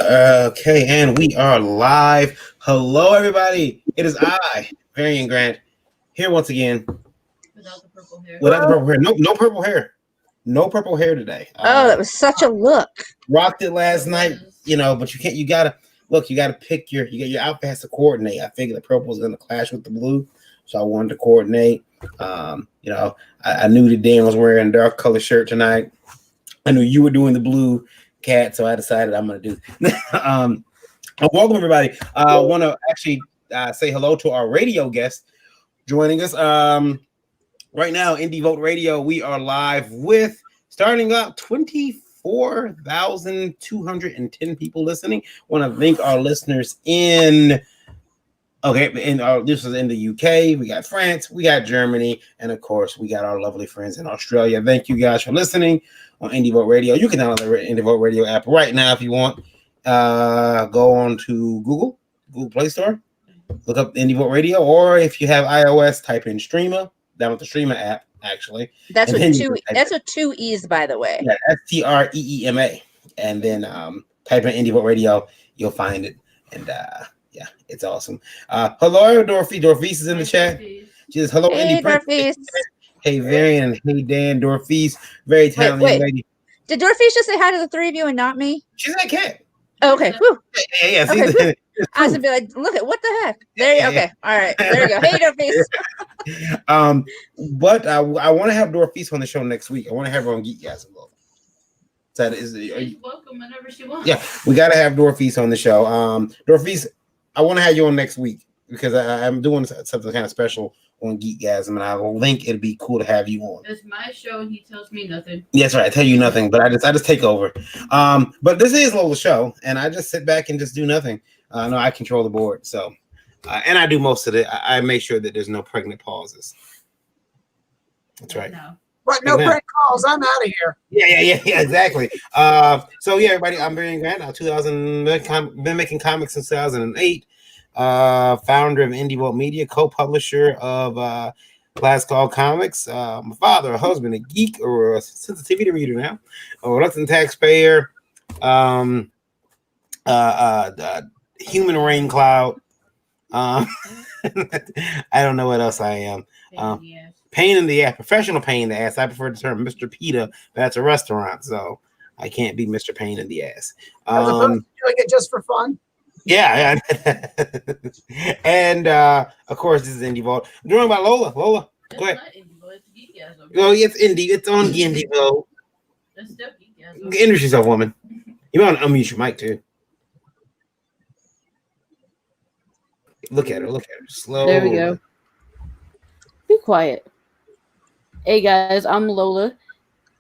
Okay, and we are live. Hello, everybody. It is I, Varian Grant, here once again. Without the purple hair. Without the purple hair. No purple hair. No purple hair today. Oh, that was such a look. Rocked it last night, but you can't. You gotta pick your outfit has to coordinate. I figured the purple was gonna clash with the blue, so I wanted to coordinate. I knew that Dan was wearing a dark color shirt tonight. I knew you were doing the blue cat, so I decided I'm going to do. Welcome everybody. I want to actually say hello to our radio guest joining us right now. Indie Vote Radio. We are live with starting up 24,210 people listening. Want to thank our listeners in. Okay, and this is in the UK. We got France, we got Germany, and of course, we got our lovely friends in Australia. Thank you guys for listening on Indie Vote Radio. You can download the Indie Vote Radio app right now if you want. Go on to Google Play Store, look up Indie Vote Radio, or if you have iOS, type in Streamer. Download the Streamer app. Actually, that's with two E's, by the way. Yeah, STREEMA, and then type in Indie Vote Radio. You'll find it, and yeah, it's awesome. Hello, Dorothy. Dorothy is in the chat. She says, hello, hey, Indie Dorothy. Hey, Varian, and hey, Dan. Dorothy, very talented lady. Did Dorothy just say hi to the three of you and not me? She's that cat. Oh, okay. Woo. Yeah. Okay. I was gonna be like, look at what the heck. There you okay. All right. There you go. Hey, Dorothy. But I want to have Dorothy on the show next week. I want to have her on Geekgasm. So she's welcome whenever she wants. Yeah, we got to have Dorothy on the show. Dorothy, I want to have you on next week because I'm doing something kind of special on Geekgasm, and I will link. It'd be cool to have you on. It's my show, and he tells me nothing. Yes, right. I tell you nothing, but I just take over. But this is Lola's show, and I just sit back and just do nothing. No, I control the board, so and I do most of it. I make sure that there's no pregnant pauses. That's right. No. But no prank calls. I'm out of here. Yeah, exactly. So yeah, everybody, I'm Varian Grant. Been making comics since 2008. Founder of Indie Vote Media, co-publisher of Last Call Comics. My father, a husband, a geek, or a sensitivity reader now. A reluctant taxpayer. Human rain cloud. I don't know what else I am. Pain in the ass, professional pain in the ass. I prefer the term Mr. Pita. That's a restaurant, so I can't be Mr. Pain in the ass. As opposed to doing it just for fun. Yeah. And of course, this is Indie Vote. I'm joined by Lola. Lola, go ahead. Oh, it's Indie. It's on Indie Vote. It's still Geekgasm. Introduce yourself, woman. You want to unmute your mic too. Look at her. Slow. There we go. Be quiet. Hey guys, I'm Lola,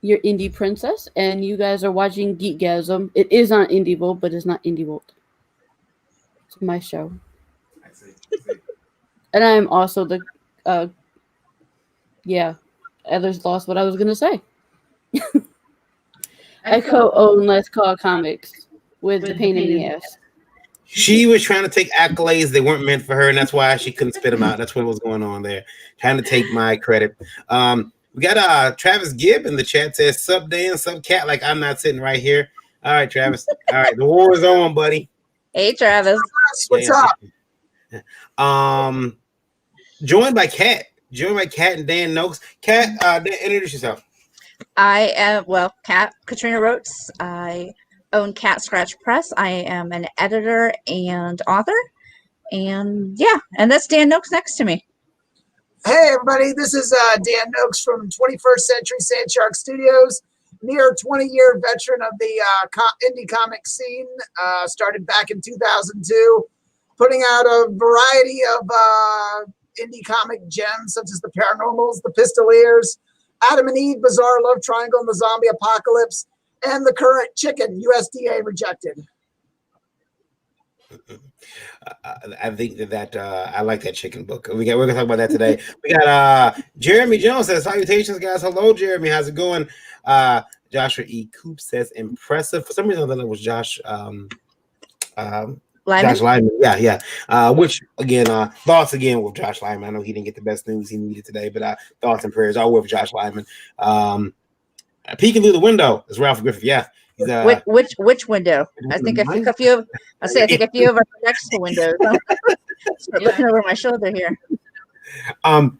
your indie princess, and you guys are watching Geekgasm. It is on Indie Vote, but it's not Indie Vote. It's my show. I see. And I'm also the others lost what I was gonna say. I co-own Let's Call Comics with the pain in the ass. She was trying to take accolades that weren't meant for her, and that's why she couldn't spit them out. That's what was going on there. Trying to take my credit. We got Travis Gibb in the chat says, sub Dan, sub cat, like I'm not sitting right here. All right, Travis. All right, the war is on, buddy. Hey, Travis. What's up? Joined by Kat and Dan Noakes. Kat, introduce yourself. I am, Kat Katrina Rotes. I own Cat Scratch Press. I am an editor and author. And yeah, and that's Dan Noakes next to me. Hey, everybody. This is Dan Noakes from 21st Century Sandshark Studios. Near 20-year veteran of the indie comic scene. Started back in 2002. Putting out a variety of indie comic gems, such as the Paranormals, the Pistoliers, Adam and Eve, Bizarre Love Triangle, and the Zombie Apocalypse, and the current Chicken, USDA rejected. I think that I like that chicken book. We're gonna talk about that today. We got Jeremy Jones says, salutations, guys. Hello, Jeremy. How's it going? Joshua E. Coop says, impressive. For some reason, I thought it was Josh. Josh Lyman. Yeah. Which again, thoughts again with Josh Lyman. I know he didn't get the best news he needed today, but thoughts and prayers all with Josh Lyman. Peeking through the window is Ralph Griffith. Yeah, He's Which window? I think a few of our next windows. Start looking over my shoulder here. I'm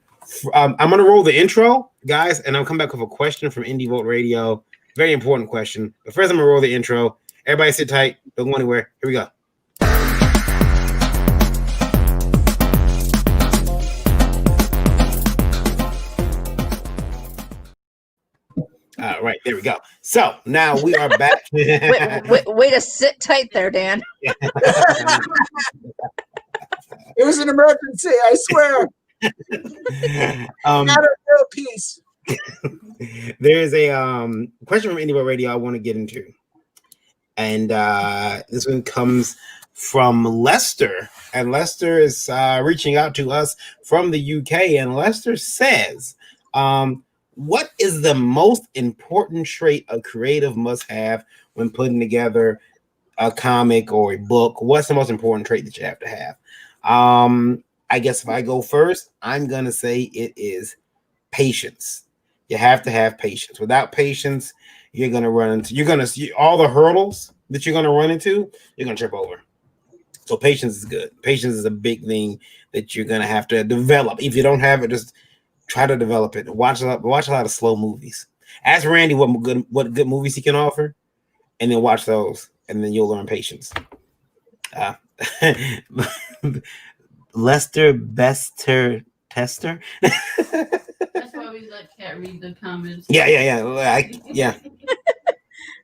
gonna roll the intro, guys, and I'll come back with a question from Indie Vote Radio. Very important question. But first, I'm gonna roll the intro. Everybody, sit tight. Don't go anywhere. Here we go. Right, there we go. So now we are back. Way to sit tight there, Dan. It was an emergency, I swear. Not a real piece. There's a question from Indie Vote Radio I want to get into. And this one comes from Lester. And Lester is reaching out to us from the UK. And Lester says, what is the most important trait a creative must have when putting together a comic or a book? What's the most important trait that you have to have? I guess if I go first, I'm going to say it is patience. You have to have patience. Without patience, you're going to see all the hurdles that you're going to run into, you're going to trip over. So patience is good. Patience is a big thing that you're going to have to develop. If you don't have it, just try to develop it. Watch a lot of slow movies. Ask Randy what good movies he can offer, and then watch those, and then you'll learn patience. Lester Bester Tester. That's why we let Kat read the comments. Yeah.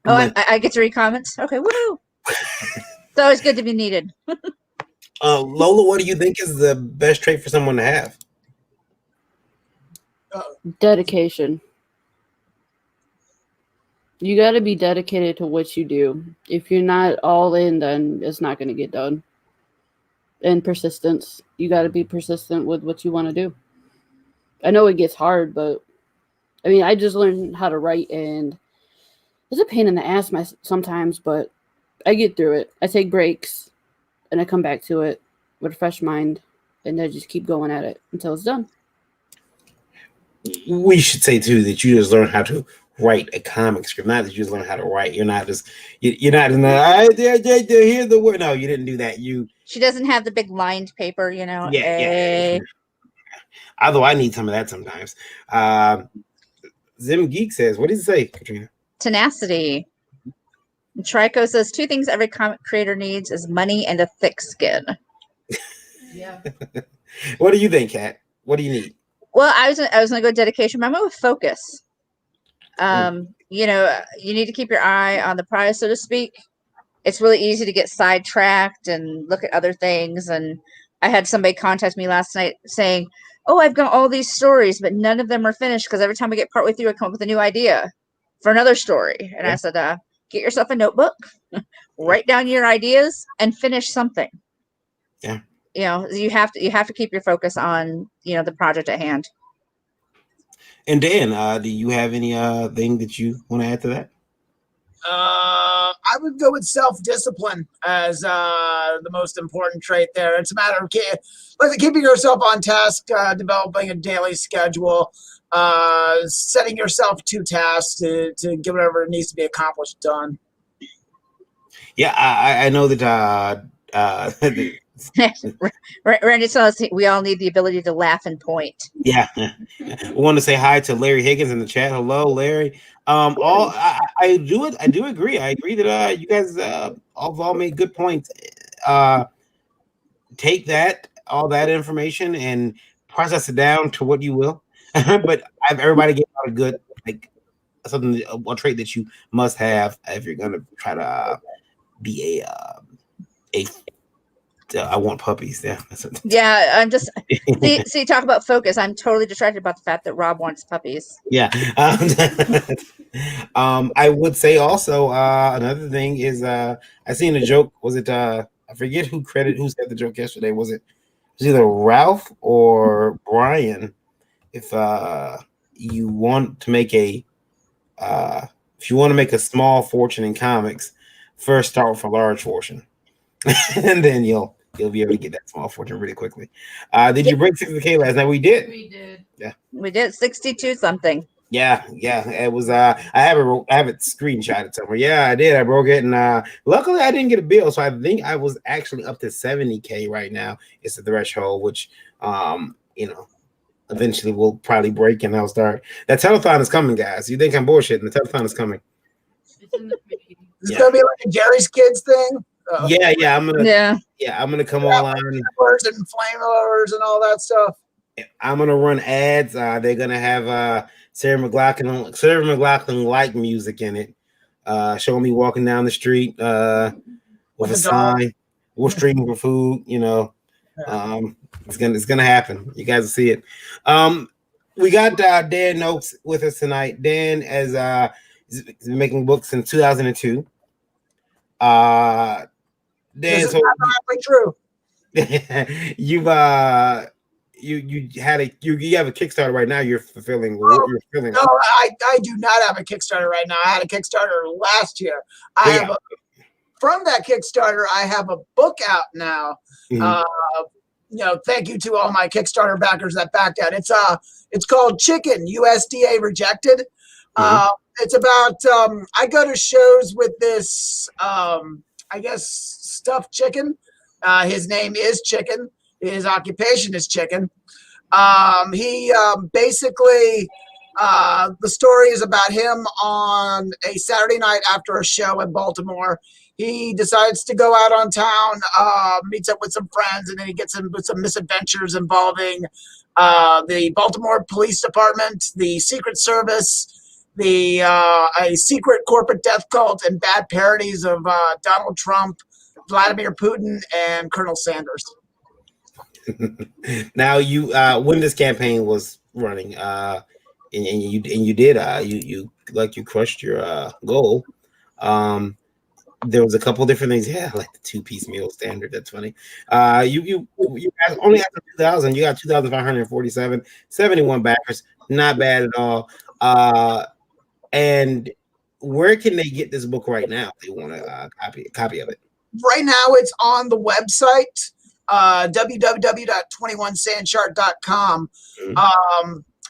Oh, I get to read comments? Okay, woohoo. It's always good to be needed. Lola, what do you think is the best trait for someone to have? Dedication. You got to be dedicated to what you do. If you're not all in, then it's not going to get done. And persistence. You got to be persistent with what you want to do. I know it gets hard, but I mean, I just learned how to write, and it's a pain in the ass sometimes, but I get through it. I take breaks, and I come back to it with a fresh mind, and I just keep going at it until it's done. We should say too that you just learn how to write a comic script, not that you just learn how to write. You're not in the here's the word. No, you didn't do that. She doesn't have the big lined paper, you know. Yeah. Although I need some of that sometimes. Zim Geek says, what does it say, Katrina? Tenacity. Trico says 2 things every comic creator needs is money and a thick skin. Yeah. What do you think, Kat? What do you need? Well, I was gonna go dedication, but I'm going with focus. You know, you need to keep your eye on the prize, so to speak. It's really easy to get sidetracked and look at other things. And I had somebody contact me last night saying, "Oh, I've got all these stories, but none of them are finished because every time I get partway through, I come up with a new idea for another story." And I said, "Get yourself a notebook, write down your ideas, and finish something." Yeah. You know, you have to keep your focus on, you know, the project at hand. And Dan, do you have any thing that you want to add to that? I would go with self-discipline as the most important trait there. It's a matter of keeping yourself on task, developing a daily schedule, setting yourself 2 tasks to get whatever needs to be accomplished done. Yeah, I know that Randy tells us we all need the ability to laugh and point. Yeah. We want to say hi to Larry Higgins in the chat. Hello, Larry. I do agree. I agree that you guys all made good points. Take all that information and process it down to what you will. But everybody get a good a trait that you must have if you're gonna try to be I want puppies. Yeah. Yeah, I'm just see. Talk about focus. I'm totally distracted about the fact that Rob wants puppies. Yeah. I would say also another thing is I seen a joke. Was it I forget who said the joke yesterday? Was it either Ralph or Brian? If you want to make a small fortune in comics, first start with a large fortune, and then you'll be able to get that small fortune really quickly. Did you break 60K last night? We did. We did. Yeah. We did 62 something. Yeah, yeah. It was I have it screenshotted somewhere. Yeah, I did. I broke it, and luckily I didn't get a bill. So I think I was actually up to 70K right now. It's the threshold, which eventually will probably break, and I'll start. That telethon is coming, guys. You think I'm bullshitting? The telethon is coming. It's in the making. This is gonna be like a Jerry's Kids thing. Yeah, I'm gonna Yeah. I'm gonna come online. Flamethrowers and flamethrowers and all that stuff. I'm gonna run ads. They're gonna have Sarah McLaughlin like music in it. Showing me walking down the street with a sign. We're streaming for food. It's gonna happen. You guys will see it. We got Dan Noakes with us tonight. Dan has been making books since 2002. Dan, This is so not actually true. you've you have a Kickstarter right now. You're fulfilling. You're fulfilling. No, I do not have a Kickstarter right now. I had a Kickstarter last year. From that Kickstarter, I have a book out now. Thank you to all my Kickstarter backers that backed out. It's called Chicken, USDA Rejected. It's about I go to shows with this I guess stuffed chicken. His name is Chicken. His occupation is chicken. He basically the story is about him on a Saturday night after a show in Baltimore. He decides to go out on town, meets up with some friends, and then he gets into some misadventures involving the Baltimore Police Department, the Secret Service, a secret corporate death cult, and bad parodies of Donald Trump, Vladimir Putin, and Colonel Sanders. Now, you when this campaign was running, and you did you crushed your goal. There was a couple different things. Yeah, like the 2-piece meal standard. That's funny. You only have 2,000. You got 2,547, 71 backers. Not bad at all. And where can they get this book right now if they want a copy of it? Right now, it's on the website. www.21sandchart.com.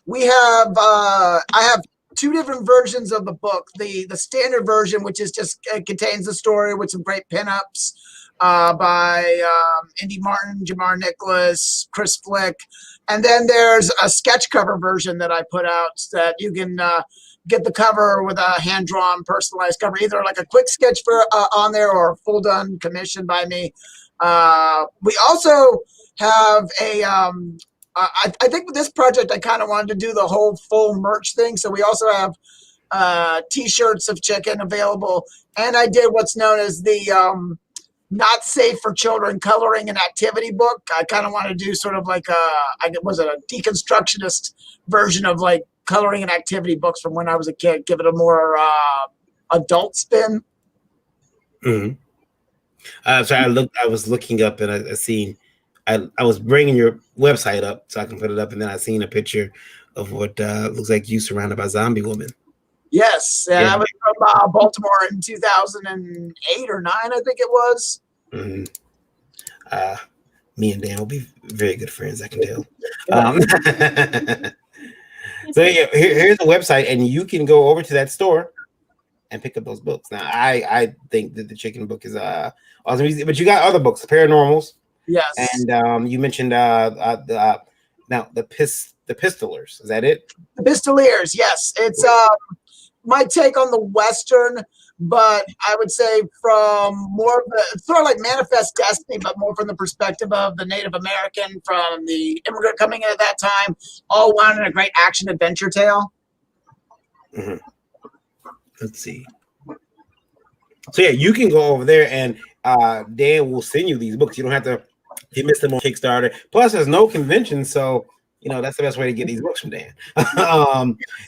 We have I have two different versions of the book. The standard version, which is just contains the story with some great pinups by Indy Martin, Jamar Nicholas, Chris Flick, and then there's a sketch cover version that I put out that you can get the cover with a hand-drawn, personalized cover, either like a quick sketch for on there or a full done commission by me. We also have a I think with this project I kind of wanted to do the whole full merch thing, so we also have t-shirts of chicken available, and I did what's known as the not safe for children coloring and activity book. I kind of want to do sort of like a deconstructionist version of like coloring and activity books from when I was a kid, give it a more adult spin. So I was looking up and I seen, I was bringing your website up so I can put it up, and then I seen a picture of what looks like you surrounded by zombie women. Yes, and I was from Baltimore in 2008 or 9, I think it was. Me and Dan will be very good friends, I can tell. So yeah, here's the website, and you can go over to that store and pick up those books. Now, I think that the chicken book is awesome, but you got other books, Paranormals. Yes, and you mentioned the Pistolers. Is that it? The Pistoliers. Yes, it's my take on the Western, but I would say from more of the sort of like Manifest Destiny, but more from the perspective of the Native American, from the immigrant coming in at that time, all wound in a great action adventure tale. Let's see. So yeah, you can go over there, and Dan will send you these books. You don't have to. You missed them on Kickstarter. Plus, there's no convention, so that's the best way to get these books from Dan.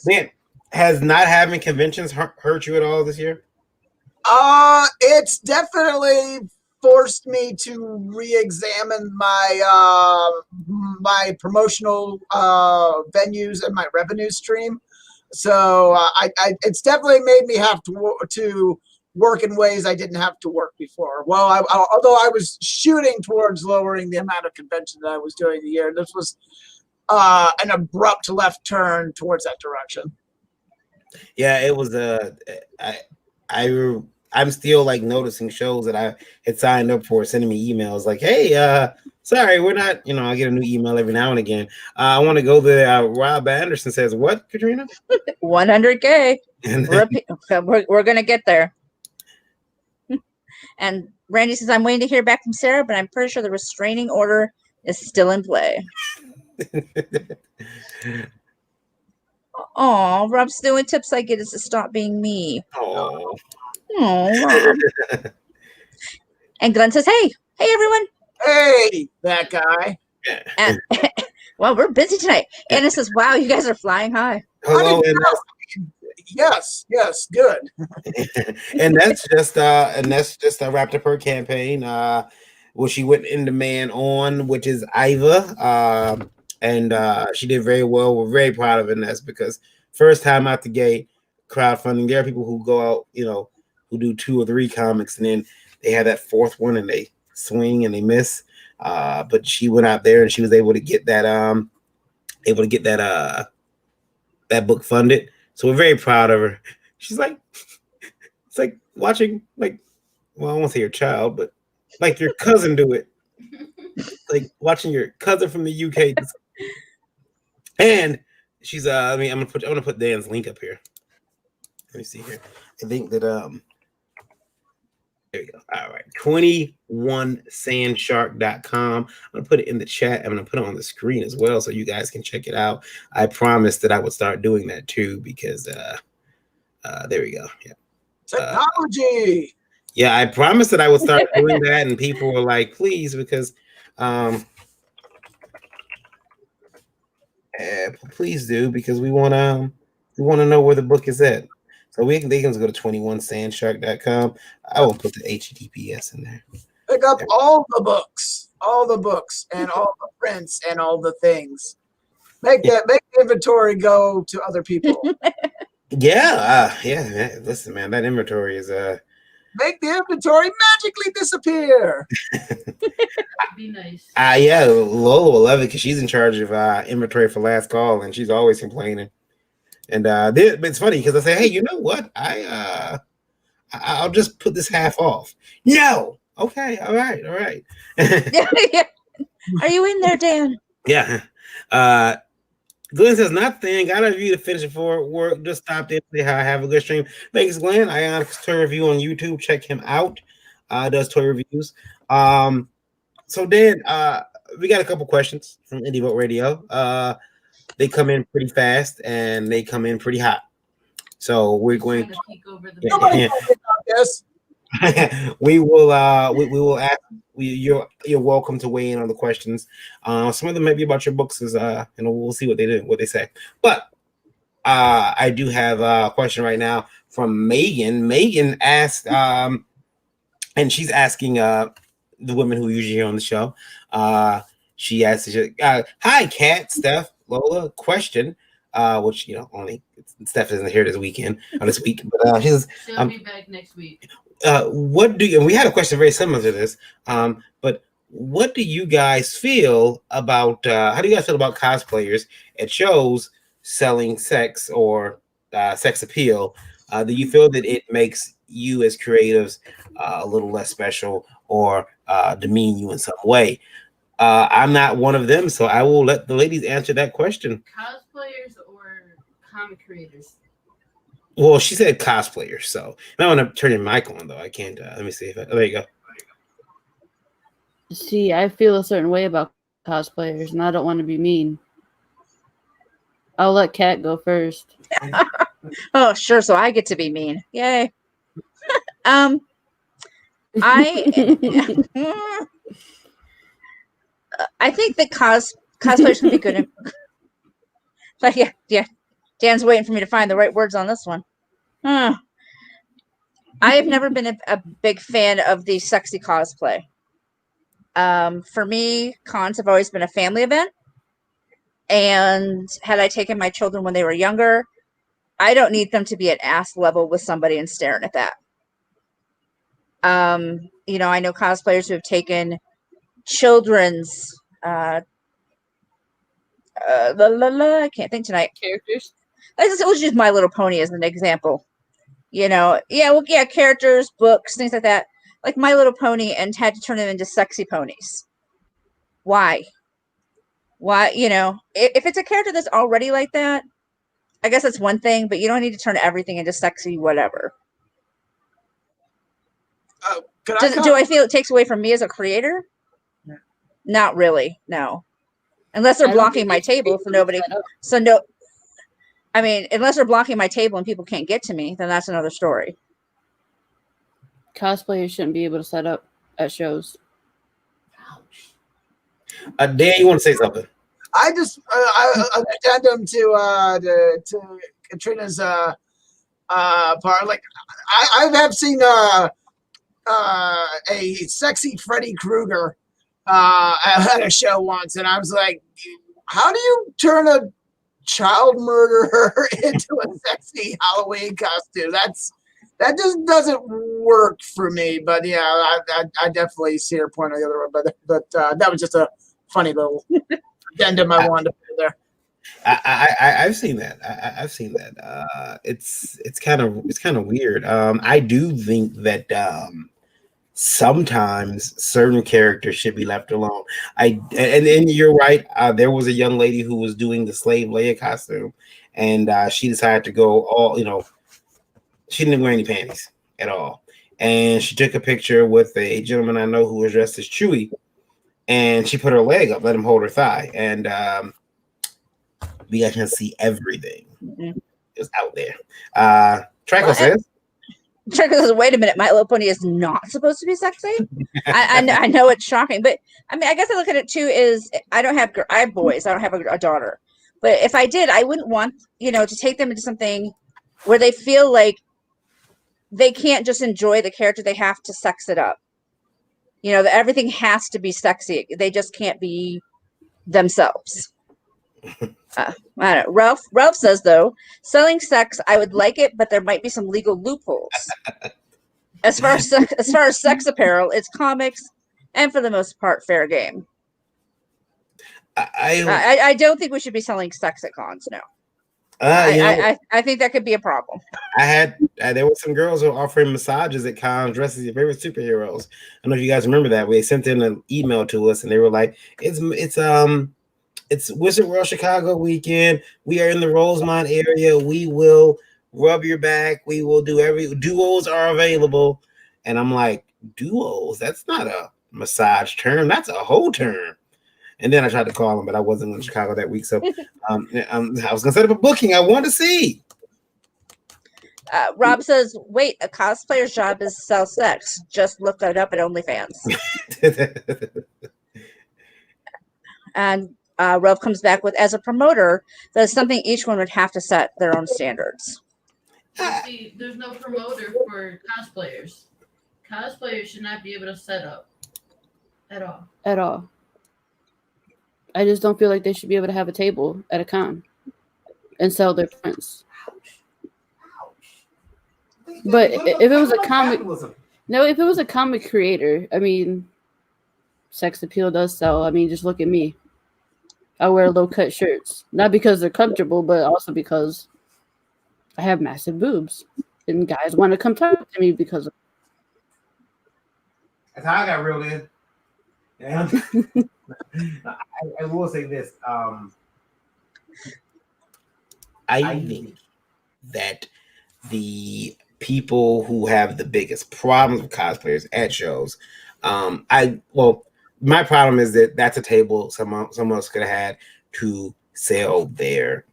Dan, has not having conventions hurt you at all this year? It's definitely forced me to re-examine my my promotional venues and my revenue stream. So it's definitely made me have to work in ways I didn't have to work before. Well, although I was shooting towards lowering the amount of convention that I was doing a year, this was an abrupt left turn towards that direction. Yeah, it was I I'm still like noticing shows that I had signed up for sending me emails like, hey, sorry, we're not, I get a new email every now and again. I want to go there. Rob Anderson says, what, Katrina? 100K. And Repeat. We're gonna get there. And Randy says, I'm waiting to hear back from Sarah, but I'm pretty sure the restraining order is still in play. Oh, Rob's the only tips I get is to stop being me. oh. Oh, Rob. And Glenn says, hey, everyone. Hey, that guy. And, well, we're busy tonight. Anna says, wow, you guys are flying high. Hello, and Yes, good. and that's just wrapped up her campaign. Well, she went in demand on, which is Iva. And she did very well. We're very proud of Ines because first time out the gate, crowdfunding. There are people who go out, who do 2 or 3 comics, and then they have that 4th one and they swing and they miss. But she went out there and she was able to get that that book funded. So we're very proud of her. She's like, it's like watching, like, well, I won't say your child, but like your cousin do it. Like watching your cousin from the UK. And she's I'm gonna put Dan's link up here. Let me see here. I think that there we go. All right. 21sandshark.com. I'm gonna put it in the chat. I'm gonna put it on the screen as well so you guys can check it out. I promised that I would start doing that too because there we go. Yeah. Technology. Yeah, I promised that I would start doing that, and people were like, please, because please do, because we want to know where the book is at. So they can go to 21sandshark.com. I will put the HTTPS in there. Pick up all the books, and all the prints, and all the things. Make the inventory go to other people. Yeah. Listen, man, that inventory is Make the inventory magically disappear. Be nice. Yeah, Lola will love it because she's in charge of inventory for last call, and she's always complaining. And it's funny because I say, hey, you know what? I'll just put this half off. No. Okay. All right. Yeah. Are you in there, Dan? Yeah. Glenn says, nothing. Got a review to finish before work. Just stopped in. Say hi. Have a good stream. Thanks, Glenn. Ion's toy review on YouTube. Check him out. Does toy reviews. So Dan, we got a couple questions from Indie Vote Radio. They come in pretty fast and they come in pretty hot. So we're going to peek over the Yes. we will ask. You're welcome to weigh in on the questions. Some of them may be about your books, and we'll see what they say. But I do have a question right now from Megan. Megan asked, and she's asking the women who usually here on the show. She asked, "Hi, Kat, Steph, Lola. Question." Which only Steph isn't here this week, but she'll be back next week. What do you? And we had a question very similar to this. But what do you guys feel about? How do you guys feel about cosplayers at shows selling sex or sex appeal? Do you feel that it makes you as creatives a little less special or demean you in some way? I'm not one of them, so I will let the ladies answer that question. Cosplayers or comic creators? Well, she said cosplayers, so I want to turn your mic on, though. I can't. Let me see if there you go. See, I feel a certain way about cosplayers, and I don't want to be mean. I'll let Kat go first. Oh, sure. So I get to be mean. Yay. I think that cosplayers can be good. But yeah. Dan's waiting for me to find the right words on this one. I have never been a big fan of the sexy cosplay. For me, cons have always been a family event. And had I taken my children when they were younger, I don't need them to be at ass level with somebody and staring at that. I know cosplayers who have taken children's I can't think tonight. Characters. let's use My Little Pony as an example. Characters, books, things like that. Like My Little Pony, and had to turn them into sexy ponies. Why? Why? If it's a character that's already like that, I guess that's one thing, but you don't need to turn everything into sexy whatever. Do I feel it takes away from me as a creator? Yeah. Not really, no. Unless they're blocking my table for nobody. Unless they're blocking my table and people can't get to me, then that's another story. Cosplayers shouldn't be able to set up at shows. Dan, you want to say something? I just an addendum to Katrina's part. Like I have seen a sexy Freddy Krueger at a show once, and I was like, how do you turn a child murderer into a sexy Halloween costume? That just doesn't work for me. But yeah, I definitely see her point on the other one. But that was just a funny little addendum I wanted to put there. I've seen that. I've seen that. It's kind of weird. I do think that sometimes certain characters should be left alone. And then you're right. There was a young lady who was doing the Slave Leia costume, and she decided to go all. She didn't wear any panties at all, and she took a picture with a gentleman I know who was dressed as Chewie. And she put her leg up, let him hold her thigh, and we got to see everything. Mm-hmm. It was out there. Traco says, "Wait a minute, My Little Pony is not supposed to be sexy." I know it's shocking, but I guess I look at it too. I have boys. I don't have a daughter, but if I did, I wouldn't want to take them into something where they feel like they can't just enjoy the character; they have to sex it up. That everything has to be sexy. They just can't be themselves. I don't know. Ralph says, though, selling sex, I would like it, but there might be some legal loopholes. As far as sex apparel, it's comics, and for the most part, fair game. I don't think we should be selling sex at cons, no. I think that could be a problem. There were some girls who were offering massages at cons dressed as your favorite superheroes. I don't know if you guys remember that. They sent in an email to us and they were like, it's Wizard World Chicago weekend. We are in the Rosemont area. We will rub your back. We will do duos are available. And I'm like, duos? That's not a massage term. That's a whole term. And then I tried to call him, but I wasn't in Chicago that week. So I was going to set up a booking. I wanted to see. Rob says, wait, a cosplayer's job is sell sex. Just look that up at OnlyFans. And Rob comes back with, as a promoter, that's something each one would have to set their own standards. See, there's no promoter for cosplayers. Cosplayers should not be able to set up at all. At all. I just don't feel like they should be able to have a table at a con and sell their prints. But if it was a comic, if it was a comic creator, sex appeal does sell. Just look at me. I wear low-cut shirts, not because they're comfortable, but also because I have massive boobs, and guys want to come talk to me because of. That's how I got reeled in. Yeah. I will say this. I think that the people who have the biggest problems with cosplayers at shows, my problem is that that's a table someone else could have had to sell their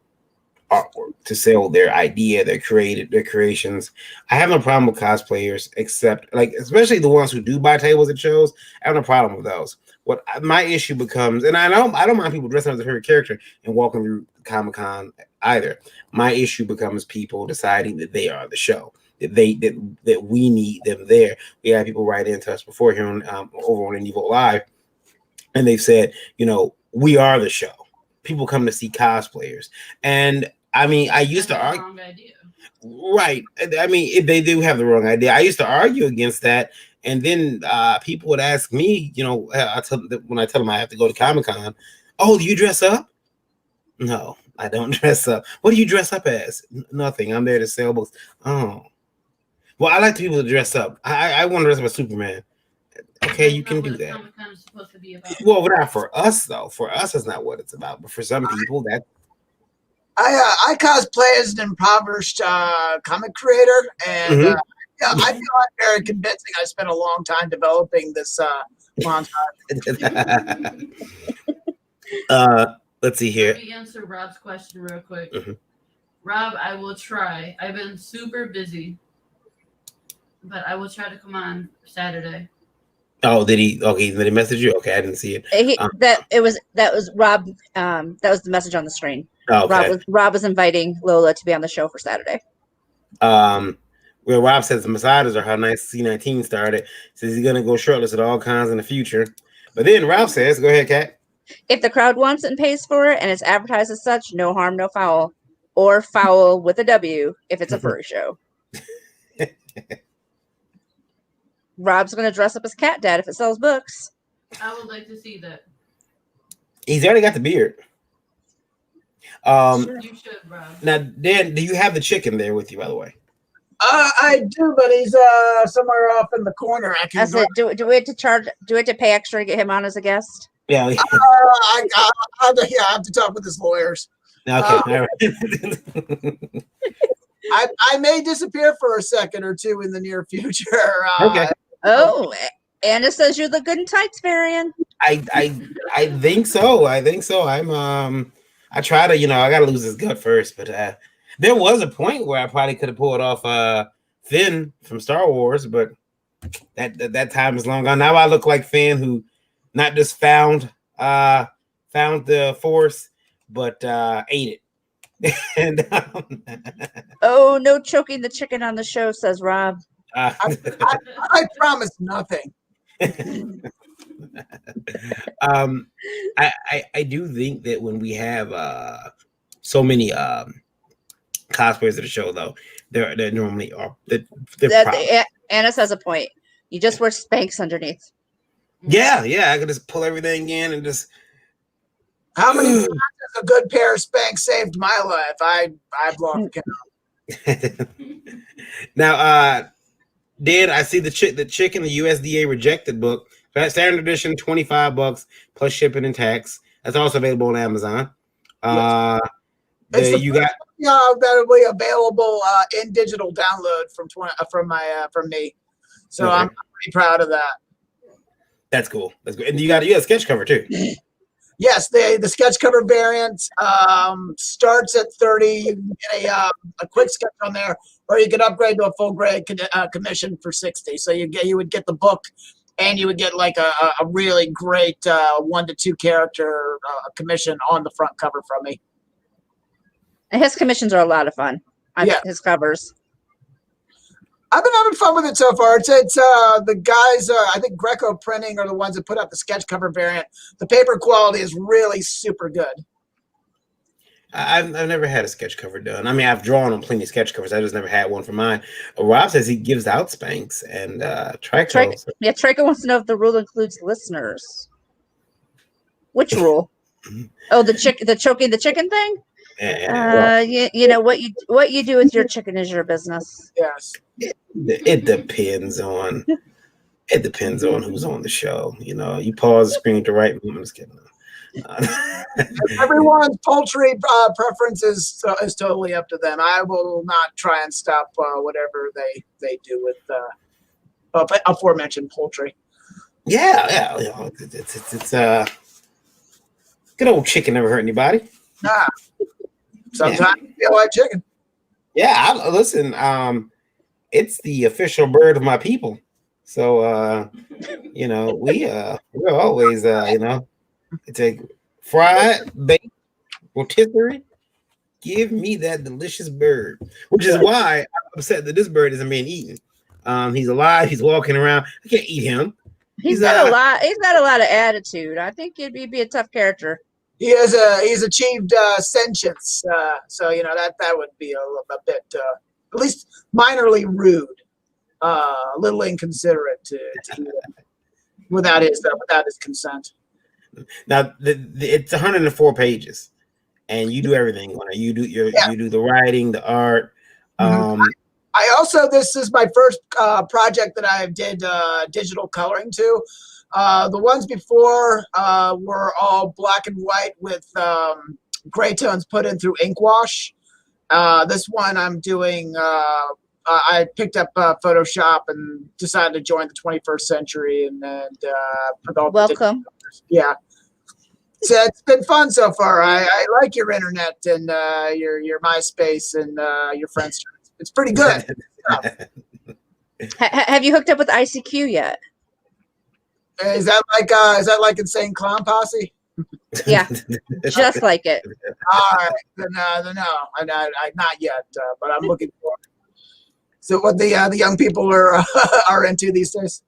artwork, to sell their idea, their creations. I have no problem with cosplayers, except especially the ones who do buy tables at shows. I have no problem with those. What my issue becomes, and I don't mind people dressing as a favorite character and walking through Comic-Con either. My issue becomes people deciding that they are the show, that we need them there. We had people write into us before here on over on Indie Live, and they've said, we are the show. People come to see cosplayers, and I used to argue. Wrong idea. Right. They do have the wrong idea. I used to argue against that. And then people would ask me, when I tell them I have to go to Comic-Con, oh, do you dress up? No, I don't dress up. What do you dress up as? Nothing. I'm there to sell books. Oh, well, I like the people to dress up. I want to dress up as Superman. Okay, you can do that. Comic-Con is supposed to be about. Well, not for us though. For us, it's not what it's about. But for some people, that I cosplay as an impoverished comic creator, and Mhm. yeah, I feel like very convincing. I spent a long time developing this montage. Let's see Let here. me answer Rob's question real quick. Mhm. Rob, I will try. I've been super busy, but I will try to come on Saturday. Oh, did he? Okay, did he message you? Okay, I didn't see it. That was Rob. That was the message on the screen. Okay. Rob was inviting Lola to be on the show for Saturday. Well, Rob says the Messiahs are how nice C19 started. Says he's gonna go shirtless at all kinds in the future. But then Ralph says, "Go ahead, Kat." If the crowd wants it and pays for it, and it's advertised as such, no harm, no foul, or foul with a W if it's a furry show. Rob's going to dress up as Cat Dad if it sells books. I would like to see that. He's already got the beard. You should, Rob. Now, Dan, do you have the chicken there with you, by the way? I do, but he's somewhere off in the corner. I can. Do we have to charge? Do we have to pay extra to get him on as a guest? Yeah. I have to talk with his lawyers. Okay. All right. I may disappear for a second or two in the near future. Okay. Oh, Anna says you're the good and tights variant. I think so. I think so. I try to, I gotta lose his gut first, but there was a point where I probably could have pulled off Finn from Star Wars, but that time is long gone. Now I look like Finn, who not just found the Force, but ate it. And oh, no choking the chicken on the show, says Rob. I promise nothing. I do think that when we have so many cosplayers at the show, though, they're normally are Anna says a point. You just wear Spanx underneath. Yeah, I could just pull everything in and just. How many times has a good pair of Spanx saved my life? I've lost count. Now, Dan, I see the chicken, the USDA rejected book. That standard edition, $25 plus shipping and tax. That's also available on Amazon. You got that'll be available in digital download from me. So okay. I'm pretty proud of that. That's cool. That's good. And you got a sketch cover too. Yes, the sketch cover variant starts at 30. You can get a quick sketch on there, or you can upgrade to a full grade commission for 60. So you would get the book, and you would get like a really great 1 to 2 character commission on the front cover from me. And his commissions are a lot of fun. His covers. I've been having fun with it so far. It's the guys, I think Greco Printing are the ones that put out the sketch cover variant. The paper quality is really super good. I've never had a sketch cover done. I mean, I've drawn on plenty of sketch covers. I just never had one for mine. Rob says he gives out Spanx and Trico. Trico wants to know if the rule includes listeners. Which rule? Oh, the choking the chicken thing? You know what you do with your chicken is your business. Yes. It depends on who's on the show. You pause the screen at the right moment. I'm just kidding. Everyone's poultry preference is totally up to them. I will not try and stop whatever they do with aforementioned poultry. Yeah. It's good old chicken never hurt anybody. Sometimes you feel like chicken. Yeah, listen. It's the official bird of my people. So we're always take fried, baked, rotisserie. Give me that delicious bird, which is why I'm upset that this bird isn't being eaten. He's alive. He's walking around. I can't eat him. He's got a lot. He's got a lot of attitude. I think he'd be a tough character. He's achieved sentience, so that would be a bit at least minorly rude, a little inconsiderate to without his consent. Now it's 104 pages, and you do everything on it. You do the writing, the art. I also, this is my first project that I did digital coloring to. The ones before were all black and white with gray tones put in through ink wash. This one I'm doing, I picked up Photoshop and decided to join the 21st century and put all Welcome. yeah. So it's been fun so far. I like your internet and your MySpace and your Friendster. It's pretty good. Have you hooked up with ICQ yet? Is that like Insane Clown Posse? Yeah, just like it. All right, then no, I not yet, but I'm looking for it. So what the young people are into these days?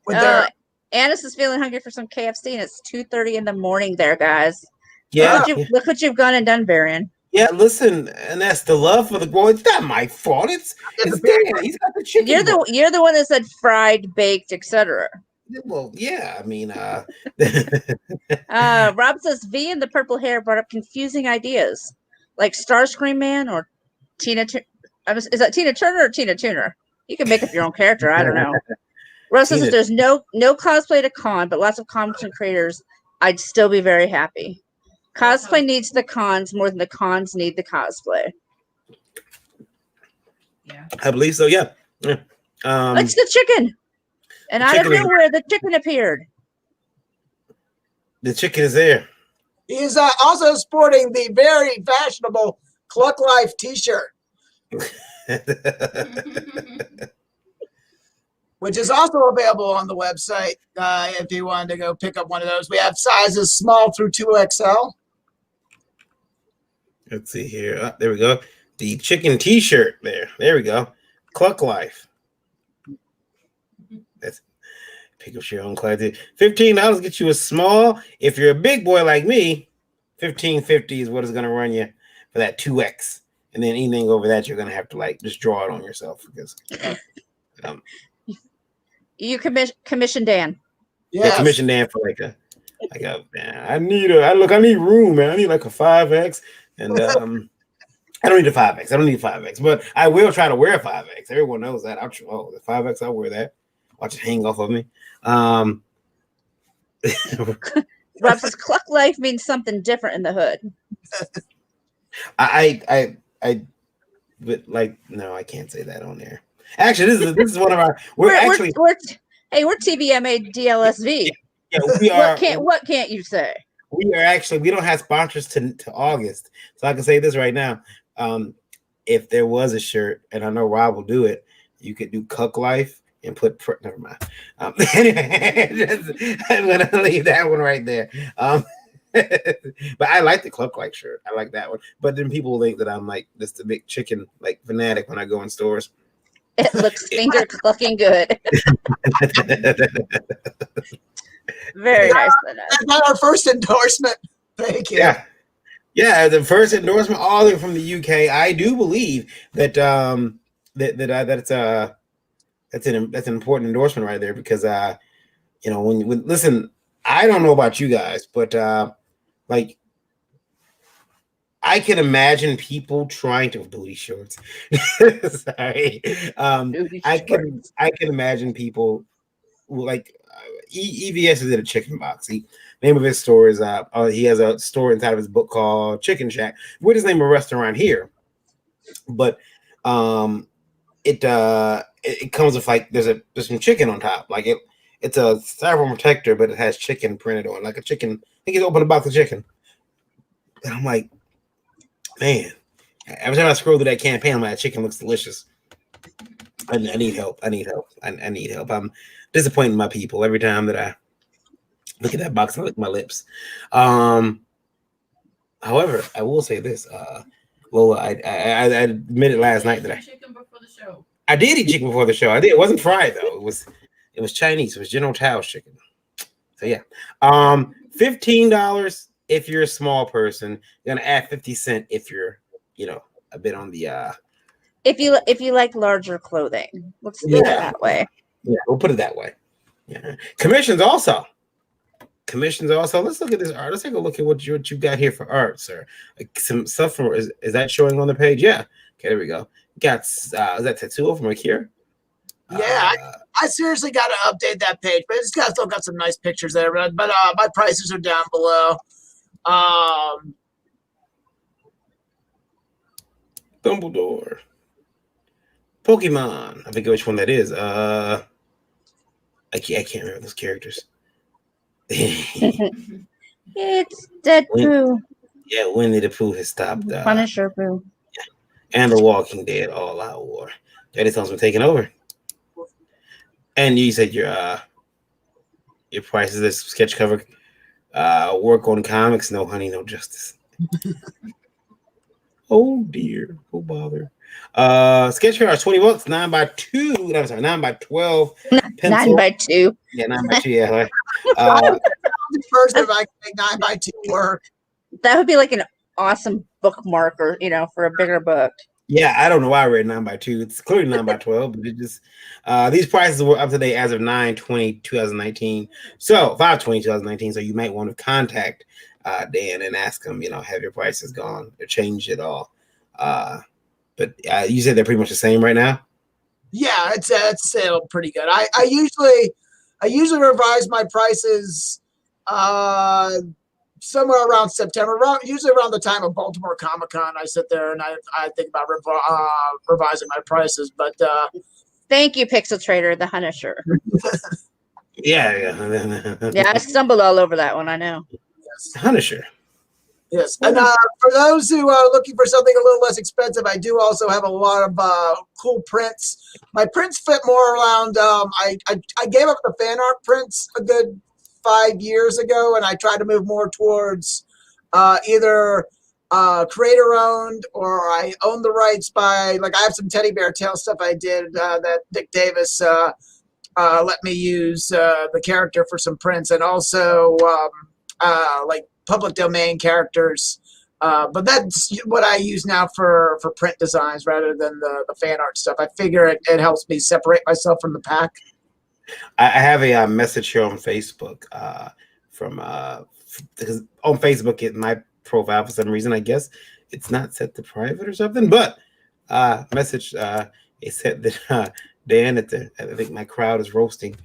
With their Annis is feeling hungry for some KFC, and it's 2:30 in the morning there, guys. Yeah. Look what you've gone and done, Varian. Yeah, listen, and that's the love for the boy. It's not my fault. It's Dan. He's got the chicken. You're the one that said fried, baked, etc. Well, yeah, I mean, Rob says V and the purple hair brought up confusing ideas, like Starscream Man or Tina. Is that Tina Turner or Tina Turner? You can make up your own character. I don't know. Russ says if there's no cosplay to con, but lots of comics and creators, I'd still be very happy. Cosplay needs the cons more than the cons need the cosplay. Yeah, I believe so. Yeah. It's the chicken, and out of nowhere, the chicken appeared. The chicken is there. He is also sporting the very fashionable Cluck Life T-shirt, which is also available on the website if you wanted to go pick up one of those. We have sizes small through 2XL. Let's see here. There we go. The chicken T-shirt. There we go. Cluck Life. That's pick up your own clothes. $15 get you a small. If you're a big boy like me, $15.50 is what it's gonna run you for that 2X. And then anything over that, you're gonna have to just draw it on yourself because you commission Dan. Yes. Commission Dan for man, I need room, man. I need like a 5X. And I don't need a 5X. I don't need 5X, but I will try to wear a 5X. Everyone knows that. The 5X, I'll wear that. Watch it hang off of me. Rob says Cluck Life means something different in the hood. No, I can't say that on there. Actually, this is one of our. We're TVMA DLSV. Yeah, we are. What can't you say? We don't have sponsors to August, so I can say this right now. If there was a shirt, and I know Rob will do it, you could do Cuck Life and put. Never mind. Anyway, I'm gonna leave that one right there. But I like the Cluck Life shirt. I like that one. But then people think that I'm like just a big chicken fanatic when I go in stores. It looks finger clucking good. Very nice. That's not our first endorsement. Thank you. Yeah. The first endorsement, all the way from the UK. I do believe that that's an important endorsement right there because when listen, I don't know about you guys, but I can imagine people trying to booty shorts. Sorry, I can imagine people EVS is in a chicken box. Name of his store is he has a store inside of his book called Chicken Shack. We're just name a restaurant here, but it comes with there's some chicken on top. It's a styrofoam protector, but it has chicken printed on like a chicken. I think he's opened a box of chicken, and I'm like, man. Every time I scroll through that campaign, I'm like, that chicken looks delicious. I need help. I need help. I'm disappointed in my people every time that I look at that box and lick my lips. However, I will say this, Lola, I admitted last night that chicken before the show. I did eat chicken before the show. I did. It wasn't fried though. It was Chinese. It was General Tao's chicken. So yeah, $15 if you're a small person. You're gonna add 50 cents if you're a bit on the if you like larger clothing. Let's put it that way. Yeah, we'll put it that way. Yeah. Commissions also. commissions also. Let's look at this art. Let's take a look at what you got here for art, sir. Like some stuff from is that showing on the page? Yeah. Okay, there we go. Got is that tattoo from Akira? Yeah, I seriously got to update that page, but it's still got some nice pictures there. But my prices are down below. Dumbledore, Pokemon. I forget which one that is. I can't remember those characters. It's Deadpool. Yeah, Winnie the Pooh has stopped. Punisher Pooh. And The Walking Dead All Out War. Daddy Tom's been taking over. And you said your price is this sketch cover. Work on comics, no honey, no justice. Oh dear, oh bother. Sketch cover $20, 9x2. I'm sorry, 9x12. 9x2. Yeah, 9x2. Yeah. Right. First, if I can make 9x2 work. That would be like an awesome bookmark, or for a bigger book. Yeah, I don't know why I read 9x2. It's clearly 9x12, but it just these prices were up to date as of 9/20/2019. So 5/20/2019. So you might want to contact Dan and ask him, have your prices gone or changed at all? But you said they're pretty much the same right now. Yeah, it's still pretty good. I usually revise my prices somewhere around September, usually around the time of Baltimore Comic-Con. I sit there and I think about revising my prices. But thank you, Pixel Trader, the Punisher. Yeah. Yeah, I stumbled all over that one. I know. Yes. Punisher. Yes, and for those who are looking for something a little less expensive, I do also have a lot of cool prints. My prints fit more around. I gave up the fan art prints a good 5 years ago, and I tried to move more towards either creator owned, or I own the rights by, like, I have some teddy bear tail stuff I did that Dick Davis let me use the character for some prints, and also like public domain characters. But that's what I use now for print designs rather than the fan art stuff. I figure it helps me separate myself from the pack. I have a message here on Facebook because on Facebook my profile for some reason, I guess it's not set to private or something, but message it said that Dan I think my crowd is roasting.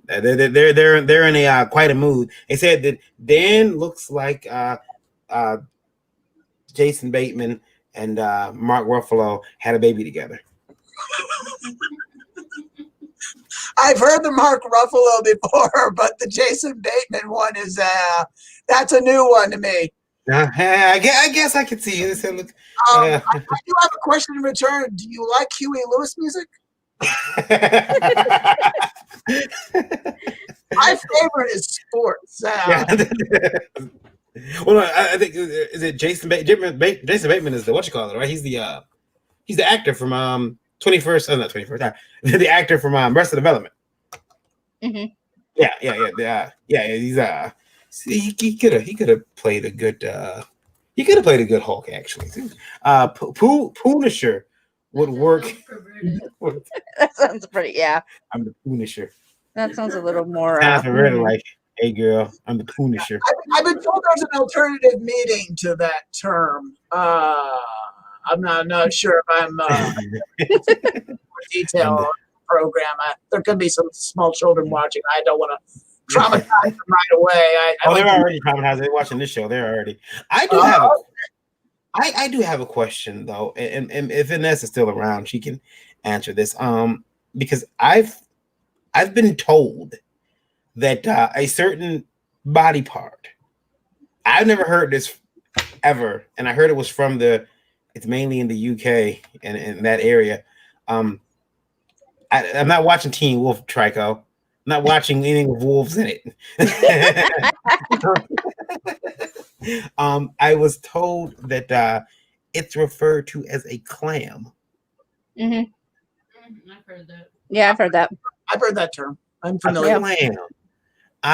They're in a quite a mood. They said that Dan looks like Jason Bateman and Mark Ruffalo had a baby together. I've heard the Mark Ruffalo before, but the Jason Bateman one is that's a new one to me. I guess I can see you. Look, I do have a question in return. Do you like Huey Lewis music? My favorite is sports. Well, I think is it Jason Bateman? Jason Bateman is the it, right? He's the actor from 21st, not 21st. The actor from Arrested Development. Mm-hmm. Yeah. He's he could have played a good Hulk actually. Punisher would work. That sounds pretty. Yeah. I'm the Punisher. That sounds a little more. Really like, hey girl, I'm the Punisher. I've been told there's an alternative meaning to that term. I'm not sure if I'm more detail on the program. There could be some small children watching. I don't want to traumatize them right away. They're already traumatized. They're watching this show. They're already. I do have a question though, and if Vanessa's still around, she can answer this. Because I've been told that a certain body part. I've never heard this ever, and I heard it was from it's mainly in the UK and in that area. I'm not watching Teen Wolf, Trico. I'm not watching anything with wolves in it. I was told that it's referred to as a clam. Mm-hmm. I've heard that. Yeah, I've heard that. I've heard that term. I'm familiar. Clam.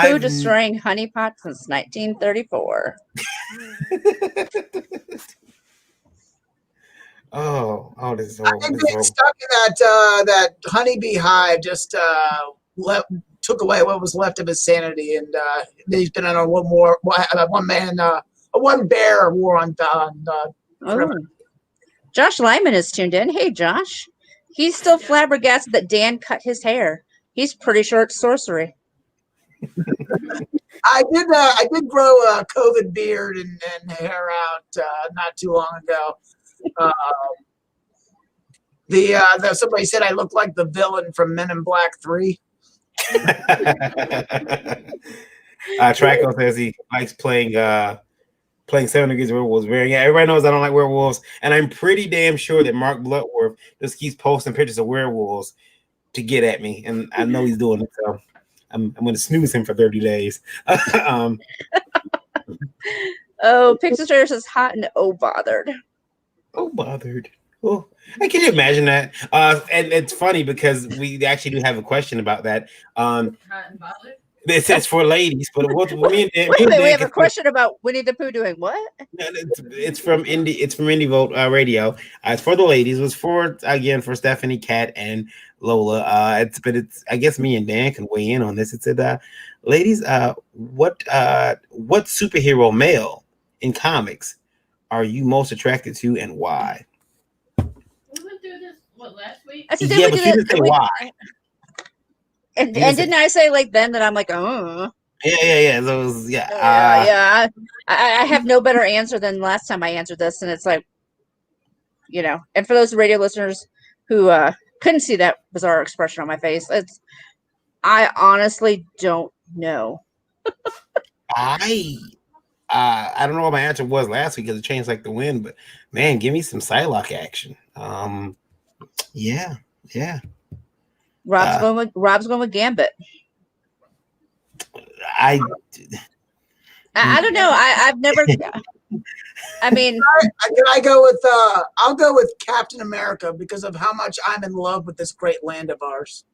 Who destroying honeypot since 1934? Oh, this is I think being stuck in that honeybee hive just took away what was left of his sanity, and he's been on a one bear war on Oh. Josh Lyman is tuned in. Hey, Josh. He's still flabbergasted that Dan cut his hair. He's pretty sure it's sorcery. I did grow a COVID beard and hair out not too long ago. Somebody said I look like the villain from Men in Black 3. Traco says he likes playing 7 Degrees of Werewolves. Everybody knows I don't like werewolves, and I'm pretty damn sure that Mark Bloodworth just keeps posting pictures of werewolves to get at me, and I know he's doing it, so I'm going to snooze him for 30 days. Oh, Pixel Trader says hot and bothered. Oh, bothered. Oh, I can imagine that. And it's funny because we actually do have a question about that. Hot and bothered? It says for ladies, but what me and Dan, we have a question about Winnie the Pooh doing what? It's from Indie. It's from Indie Vote Radio. It's for the ladies. It was for Stephanie, Kat, and Lola. It's I guess me and Dan can weigh in on this. It said, ladies, what superhero male in comics are you most attracted to, and why? We went through this last week? But you didn't say why. And didn't I say then that I'm like, oh. Yeah. Those, I have no better answer than last time I answered this, and it's like, and for those radio listeners who couldn't see that bizarre expression on my face, I honestly don't know. I don't know what my answer was last week because it changed like the wind, but man, give me some Psylocke action. Yeah. Rob's going with Gambit. I don't know. I've never. I mean, can I go with? I'll go with Captain America because of how much I'm in love with this great land of ours.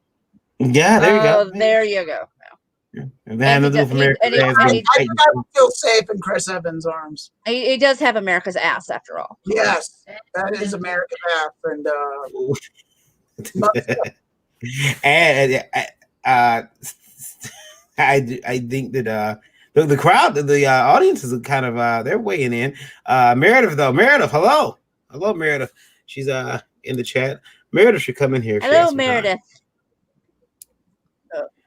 Yeah, there you go. There you go. And then I would feel safe in Chris Evans' arms. He does have America's ass, after all. Yes, that is America's ass, and I think that the crowd, the audience is kind of they're weighing in. Meredith, hello, Meredith. She's in the chat. Meredith should come in here. Hello, Meredith.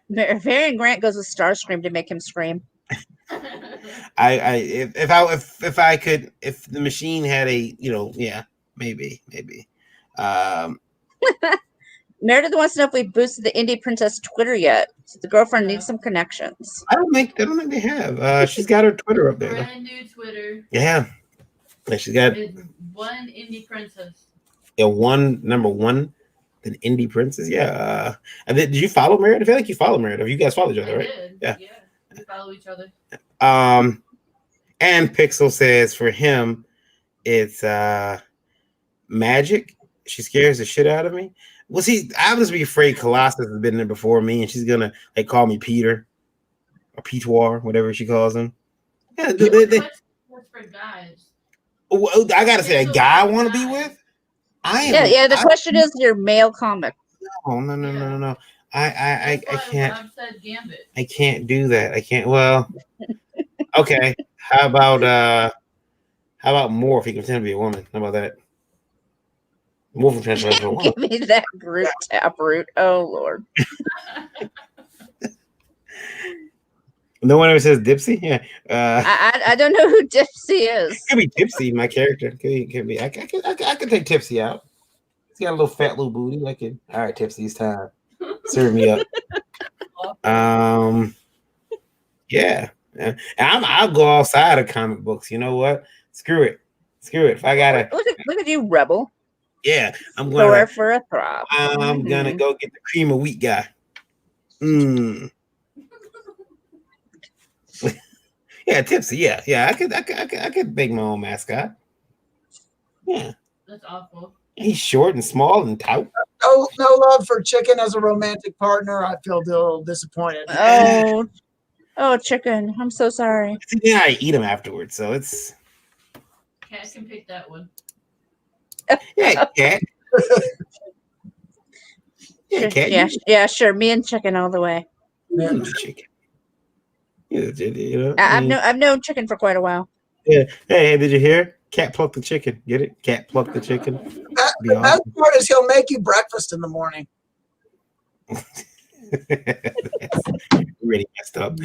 Varian Grant goes with Starscream to make him scream. If the machine had a maybe. Meredith wants to know if we boosted the Indie Princess Twitter yet. The girlfriend needs some connections. I don't think they have. She's got her Twitter up there. Brand new Twitter. Yeah, she's got one Indie Princess. Yeah, number one, the Indie Princess. Yeah. And did you follow Meredith? I feel like you follow Meredith. You guys follow each other, right? Did. Yeah. We follow each other. And Pixel says for him, it's magic. She scares the shit out of me. Well, see, I was afraid Colossus has been there before me, and she's gonna call me Peter or Petoire, whatever she calls him. Yeah, for guys. Well, I gotta say, a guy I want to be with. The question is your male comic. No. I can't. Rob said Gambit. I can't do that. I can't. Well, okay. How about Morph? He can pretend to be a woman. How about that? Morph can pretend to be a woman. Give me that Groot Taproot. Oh Lord. No one ever says Dipsy. Yeah. I don't know who Dipsy is. Could be Tipsy, my character. Could be. I could take Tipsy out. He's got a little fat little booty. All right, Tipsy, it's time. Serve me up. Yeah. And I'll go outside of comic books. You know what? Screw it. If I gotta look at you, rebel. Yeah, I'm going for a throb. I'm gonna go get the cream of wheat guy. Yeah, Tipsy. Yeah. I could make my own mascot. Yeah. That's awful. He's short and small and tout. No love for Chicken as a romantic partner. I feel a little disappointed. Oh, Chicken. I'm so sorry. Yeah, I eat him afterwards, so it's. Cat can pick that one. Yeah, Cat. Yeah, Cat. Yeah, sure. Me and Chicken all the way. the chicken. I've known chicken for quite a while. Yeah. Hey, did you hear? Cat pluck the chicken. Get it? Cat pluck the chicken. The best part is he'll make you breakfast in the morning. Really messed up.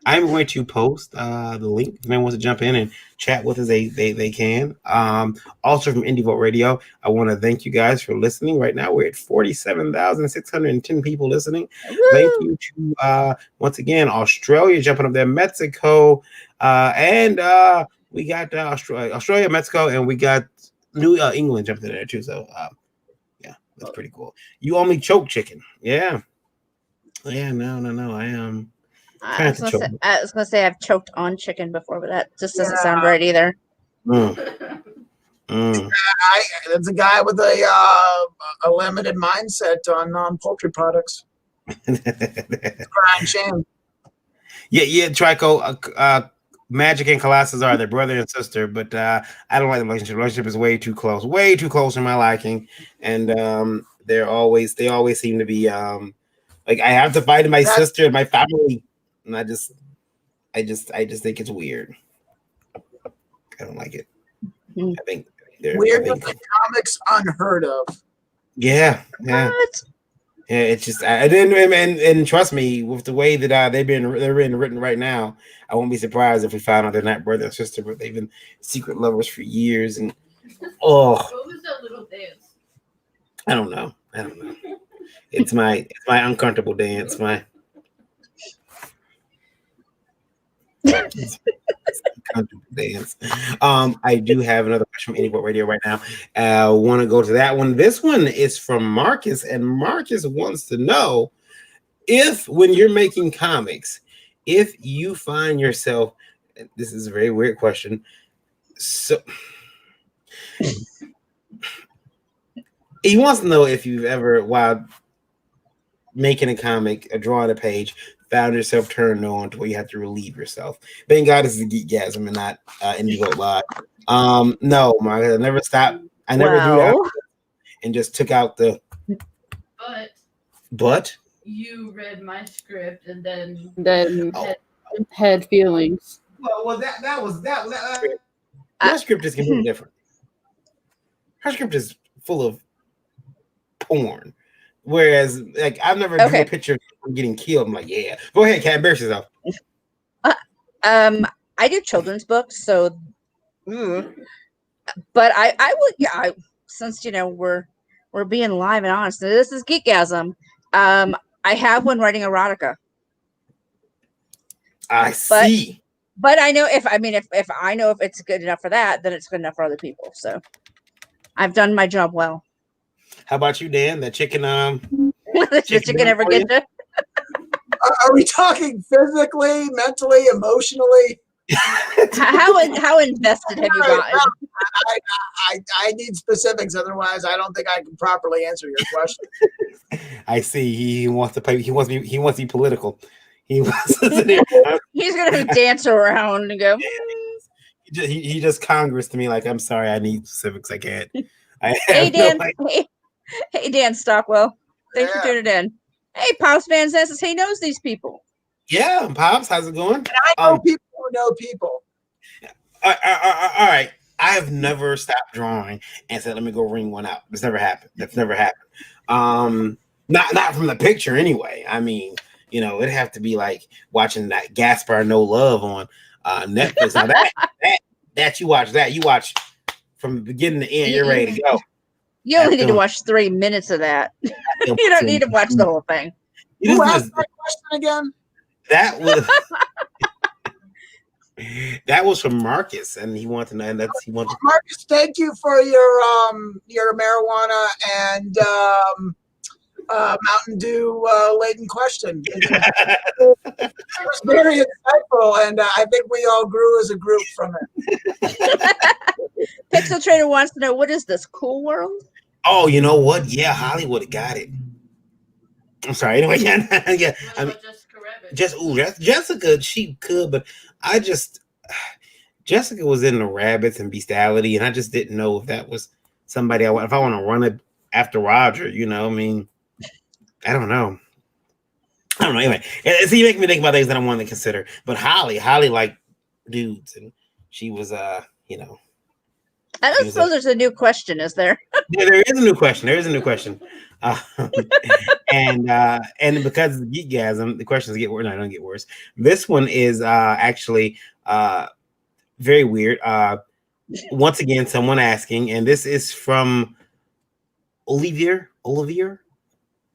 I'm going to post the link. If anyone wants to jump in and chat with us, they can. Also from Indie Vote Radio, I want to thank you guys for listening. Right now, we're at 47,610 people listening. Woo! Thank you to once again Australia jumping up there, Mexico, and we got Australia, Mexico, and we got New England jumping in there too. So yeah, that's pretty cool. You owe me choke chicken. Yeah. No. I am. I was gonna say I've choked on chicken before, but that just doesn't sound right either. That's a guy with a limited mindset on poultry products. Crying shame. Yeah, Trico. Magic and Colossus are their brother and sister, but I don't like the relationship. The relationship is way too close for my liking, and they always seem to be like I have to fight my sister and my family, and I just think it's weird. I don't like it. I think they're weird in the comics, unheard of. Yeah. What? Yeah, it's just I didn't, and trust me, with the way that they're being written right now, I won't be surprised if we find out they're not brother and sister, but they've been secret lovers for years. And what was that little dance? I don't know. It's my uncomfortable dance. Uncomfortable dance. I do have another question from Indie Radio right now. I want to go to that one. This one is from Marcus, and Marcus wants to know if, when you're making comics, if you find yourself, this is a very weird question. So he wants to know if you've ever, while making a comic, drawing a page, found yourself turned on to where you have to relieve yourself. Thank God this is a Geekgasm and not Indie Vote Live. No, Mark, I never stopped. I never do that and just took out the. But you read my script and then had feelings. Well, that was my script is completely different. Her script is full of porn. Whereas, like, I've never drew a picture of someone getting killed. I'm like, yeah. Go ahead, Kat, embarrass yourself. I do children's books, so. But I would, yeah. Since we're being live and honest, this is Geekgasm. I have one writing erotica. I see. But I know if I know if it's good enough for that, then it's good enough for other people. So I've done my job well. How about you, Dan? That chicken, the chicken ever get to? Are we talking physically, mentally, emotionally? How invested have you gotten? I need specifics, otherwise I don't think I can properly answer your question. I see. He wants to play. He wants to be political. He wants He's gonna dance around and go. He just Congress to me like, I'm sorry, I need specifics. I can't. Hey Dan. Hey Dan Stockwell. Thanks for tuning in. Hey, Pops Van says he knows these people. Yeah, Pops, how's it going? And I know people who know people. All right. I have never stopped drawing and said, let me go ring one out. That's never happened. Not from the picture anyway. I mean, it'd have to be like watching that Gaspar No Love on Netflix. Now that you watch from the beginning to end, you're ready to go. You only need to watch 3 minutes of that. You don't need to watch the whole thing. Who asked that question again? That was from Marcus, and he wanted to know. Marcus, thank you for your marijuana and Mountain Dew laden question. It was very insightful, and I think we all grew as a group from it. Pixel Trader wants to know, what is this, Cool World? Oh, you know what? Yeah, Hollywood got it. I'm sorry. Anyway, yeah. I mean, Jessica, she could, but Jessica was in the rabbits and bestiality, and I just didn't know if that was somebody if I want to run it after Roger. I mean, I don't know. I don't know. Anyway, so you make me think about things that I want to consider. But Holly like dudes, and she was, you know, I don't suppose there's a new question, is there? yeah, there is a new question. There is a new question, um, and because of the Geekgasm, the questions get worse. No, don't get worse. This one is actually very weird. Once again, someone asking, and this is from Olivier.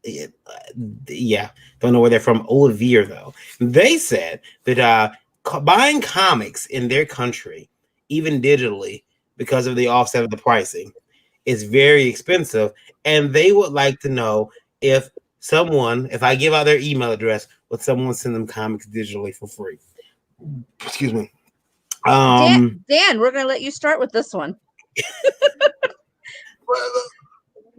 Yeah, don't know where they're from. Olivier, though. They said that buying comics in their country, even digitally, because of the offset of the pricing, is very expensive. And they would like to know if I give out their email address, would someone send them comics digitally for free? Excuse me. Dan, we're going to let you start with this one.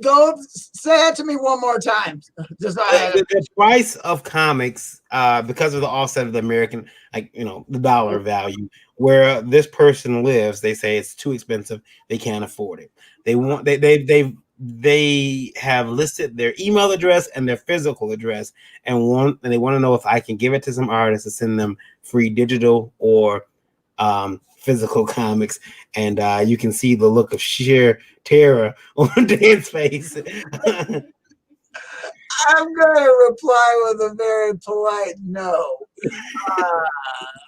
Go say that to me one more time. Just the price of comics, because of the offset of the American, the dollar value, where this person lives, they say it's too expensive. They can't afford it. They have listed their email address and their physical address, and they want to know if I can give it to some artists to send them free digital or physical comics. And you can see the look of sheer terror on Dan's face. I'm going to reply with a very polite no.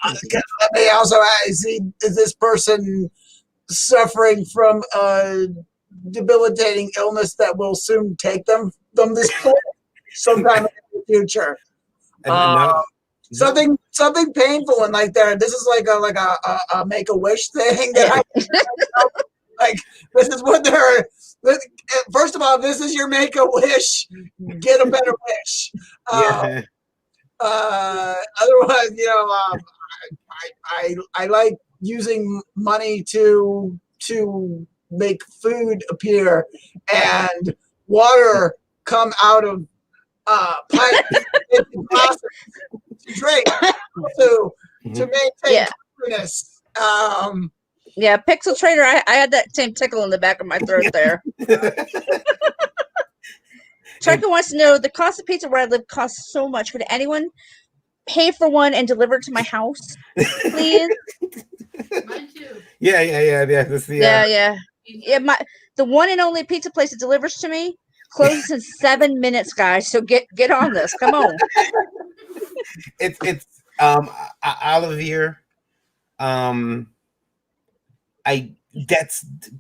Let me also see, is this person suffering from a debilitating illness that will soon take them from this point sometime in the future? Something painful and like there. This is like a Make-A-Wish thing that like this is what they're. First of all, this is your Make-A-Wish. Get a better wish. Yeah. Otherwise, I like using money to make food appear and water come out of pipes into glasses to drink to maintain cleanliness. Yeah, Pixel Trader, I had that same tickle in the back of my throat there. Trika wants to know, the cost of pizza where I live costs so much. Would anyone pay for one and deliver it to my house, please? Mine too. Yeah. Yeah. The one and only pizza place that delivers to me closes in 7 minutes, guys. So get on this. Come on. It's Olivier.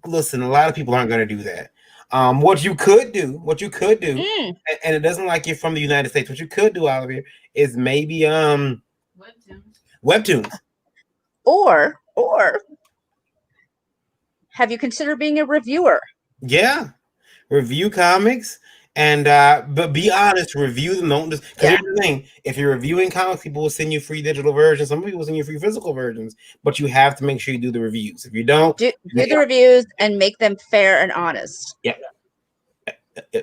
Listen, a lot of people aren't going to do that. What you could do, and it doesn't like you're from the United States. What you could do, Olivier, is maybe webtoons, or have you considered being a reviewer? Yeah, review comics. And but be honest, review them. Don't just, because here's the thing: if you're reviewing comics, people will send you free digital versions. Some people will send you free physical versions, but you have to make sure you do the reviews. If you don't, do the reviews and make them fair and honest. Yeah,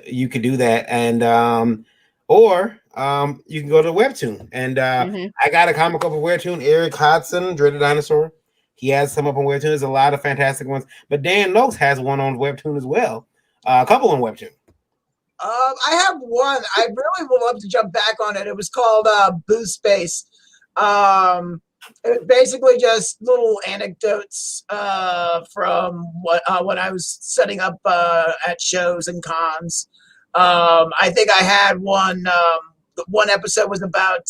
you could do that, and or you can go to Webtoon. And I got a comic up on Webtoon. Eric Hodson, Dreaded Dinosaur. He has some up on Webtoon. There's a lot of fantastic ones, but Dan Noakes has one on Webtoon as well. A couple on Webtoon. I have one. I really would love to jump back on it. It was called Boo Space. It was basically just little anecdotes from when I was setting up at shows and cons. I think I had one. One episode was about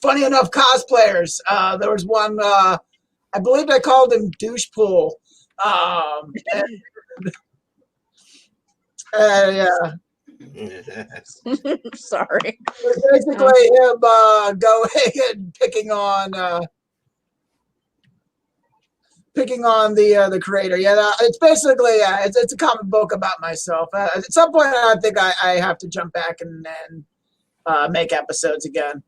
funny enough cosplayers. There was one. I believe I called him Douche Pool. Yeah. Sorry. Basically, him going and picking on the creator. Yeah, it's basically it's a comic book about myself. At some point, I think I have to jump back and make episodes again.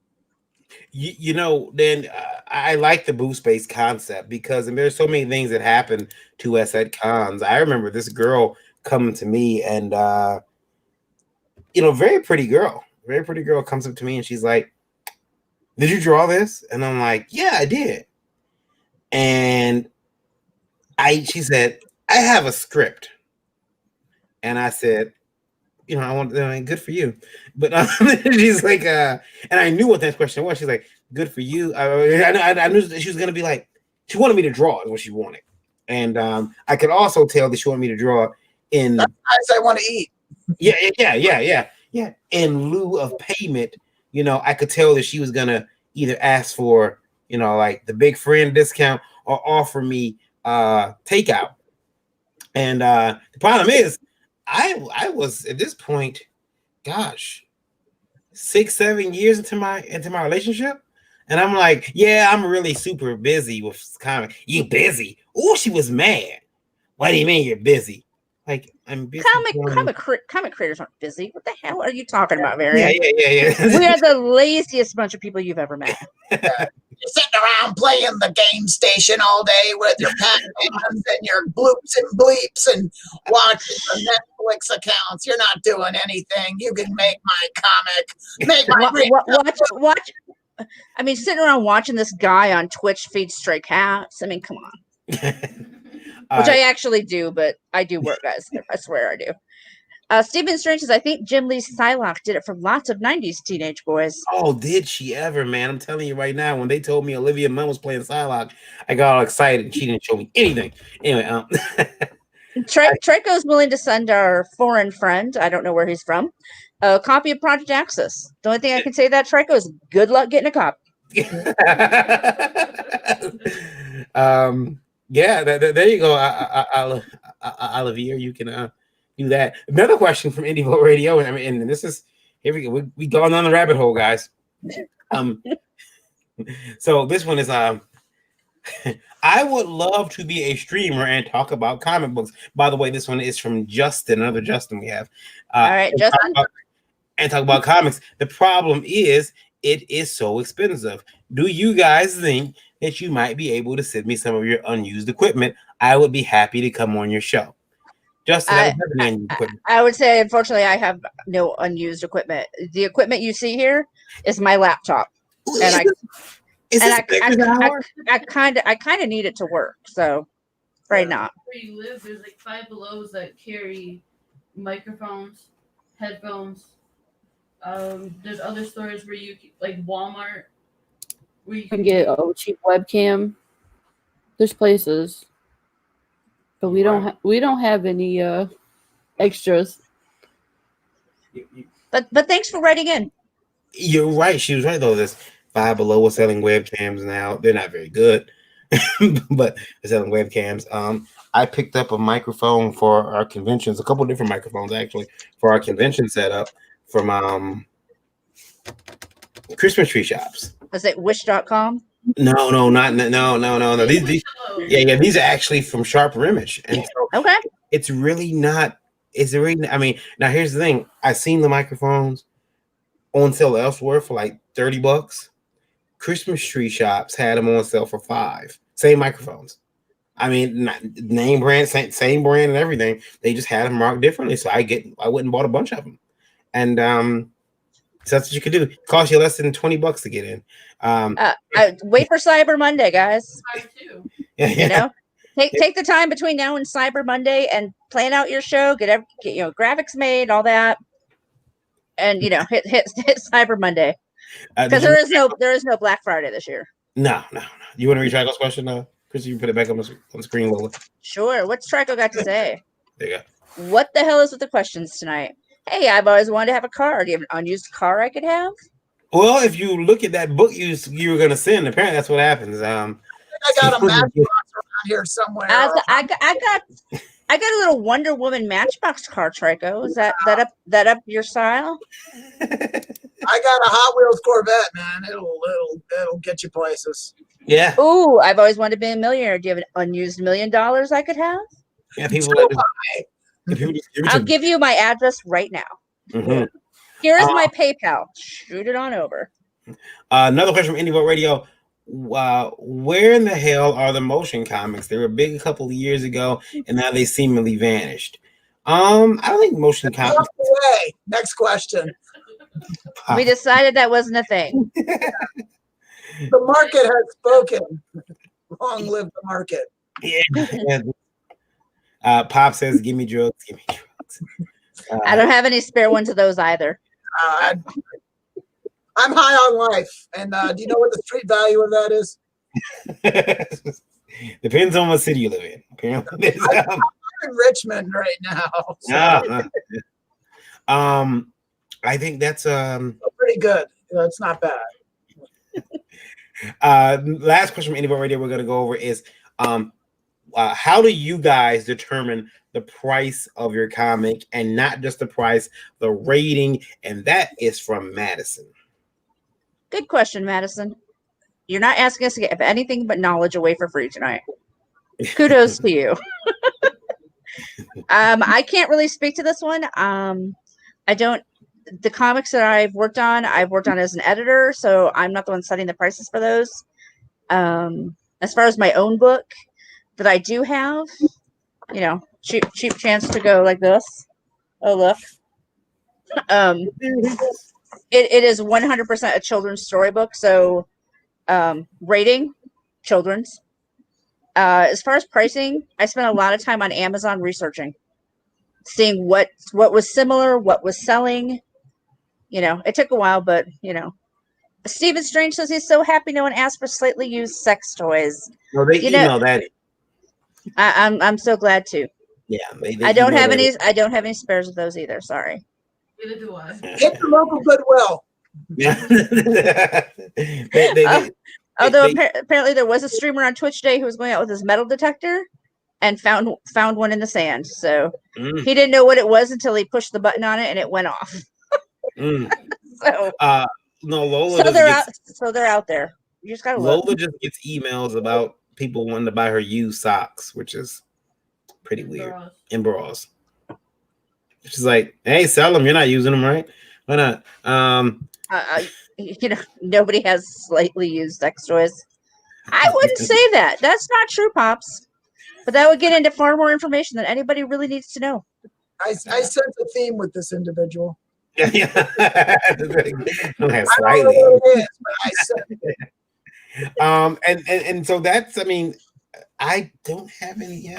Then I like the Boo Space concept because there's so many things that happen to us at cons. I remember this girl coming to me and very pretty girl comes up to me and she's like, "Did you draw this?" And I'm like, "Yeah, I did." And she said, "I have a script." And I said, I want, good for you. But she's like, and I knew what that question was. She's like, good for you. I knew that she was gonna be like, she wanted me to draw is what she wanted, and I could also tell that she wanted me to draw in. That's nice. I want to eat. Yeah. In lieu of payment, I could tell that she was gonna either ask for, like the big friend discount or offer me takeout. And the problem is, I was at this point, gosh, 6-7 years into my relationship, and I'm like, yeah, I'm really super busy with comic. You busy? Oh, she was mad. What do you mean you're busy? Like, I'm busy. Comic creators aren't busy. What the hell are you talking about, Marion? Yeah. We are the laziest bunch of people you've ever met. You're sitting around playing the game station all day with your Pac-Mans and your bloops and bleeps and watching the Netflix accounts. You're not doing anything. You can make my comic. Make my Watch. I mean, sitting around watching this guy on Twitch feed stray cats. I mean, come on. Which I actually do, but I do work, guys. I swear I do. Stephen Strange says, I think Jim Lee Psylocke did it for lots of 90s teenage boys. Oh, did she ever, man? I'm telling you right now, when they told me Olivia Munn was playing Psylocke, I got all excited and she didn't show me anything. Anyway, Trico's willing to send our foreign friend, I don't know where he's from, a copy of Project Axis. The only thing I can say to that, Trico, is good luck getting a copy. Yeah, there you go. Olivia, you can do that. Another question from Indie Vote Radio, and this is, here we go. We gone down the rabbit hole, guys. So this one is I would love to be a streamer and talk about comic books. By the way, this one is from Justin, another Justin we have. All right, Justin. And talk about comics. The problem is it is so expensive. Do you guys think that you might be able to send me some of your unused equipment? I would be happy to come on your show. Justin, I would say, unfortunately, I have no unused equipment. The equipment you see here is my laptop, and I kind of need it to work. So, right now, where you live, there's like Five Belows that carry microphones, headphones. There's other stores where you like Walmart, where you can get a cheap webcam. There's places. But we don't have any extras. But thanks for writing in. You're right. She was right though. This Five Below was selling webcams now. They're not very good, but they're selling webcams. I picked up a microphone for our conventions, a couple different microphones actually for our convention setup from Christmas tree shops. Was it wish.com? No. These are actually from Sharper Image, and so okay, it's really not. Is it really? I mean, now here's the thing. I've seen the microphones on sale elsewhere for like $30. Christmas tree shops had them on sale for $5. Same microphones. I mean, name brand, same brand and everything. They just had them marked differently. So I went and bought a bunch of them, and so that's what you could do. It costs you less than $20 to get in. Wait for Cyber Monday, guys. Yeah. You know, take the time between now and Cyber Monday and plan out your show. Get graphics made, all that, and hit Cyber Monday because there is no Black Friday this year. No. You want to read Trico's question, Chris? You can put it back on the screen, Lola. Sure. What's Trico got to say? There you go. What the hell is with the questions tonight? Hey, I've always wanted to have a car. Do you have an unused car I could have? Well, if you look at that book you were going to send, apparently that's what happens. I got a Matchbox around here somewhere. I got a little Wonder Woman Matchbox car, Trico. Is that up your style? I got a Hot Wheels Corvette, man. It'll get you places. Yeah. Ooh, I've always wanted to be a millionaire. Do you have an unused $1 million I could have? Yeah, people. I'll give you my address right now. Mm-hmm. Here's my PayPal. Shoot it on over. Another question from Indie Vote Radio. Where in the hell are the motion comics? They were big a couple of years ago, and now they seemingly vanished. I don't think motion comics. Next question. We decided that wasn't a thing. The market has spoken. Long live the market. Yeah. Pop says, "Give me drugs, give me drugs." I don't have any spare ones of those either. I'm high on life. And do you know what the street value of that is? Depends on what city you live in. Apparently, I'm in Richmond right now. So I think that's pretty good. It's not bad. Last question from Indie Radio we're going to go over is how do you guys determine the price of your comic, and not just the price, the rating? And that is from Madison. Good question, Madison. You're not asking us to get anything but knowledge away for free tonight. Kudos to you. I can't really speak to this one. The comics that I've worked on as an editor, so I'm not the one setting the prices for those. As far as my own book that I do have, cheap chance to go like this. Oh, look. It is 100% a children's storybook, so rating, children's. As far as pricing, I spent a lot of time on Amazon researching, seeing what was similar, what was selling. It took a while, but Stephen Strange says he's so happy no one asked for slightly used sex toys. No, they email that. I'm so glad to. Yeah, I don't have any spares of those either. Sorry. Neither do I. Hit the local Goodwill. Yeah. Although apparently there was a streamer on Twitch today who was going out with his metal detector and found one in the sand. So he didn't know what it was until he pushed the button on it and it went off. So no, Lola. So they're out there. You just gotta look. Lola just gets emails about people wanting to buy her used socks, which is pretty weird. And bras. She's like, hey, sell them. You're not using them, right? Why not? Nobody has slightly used sex toys. I wouldn't say that. That's not true, Pops. But that would get into far more information than anybody really needs to know. I sense a theme with this individual. Yeah. Slightly. I sense it. And so that's, I don't have any,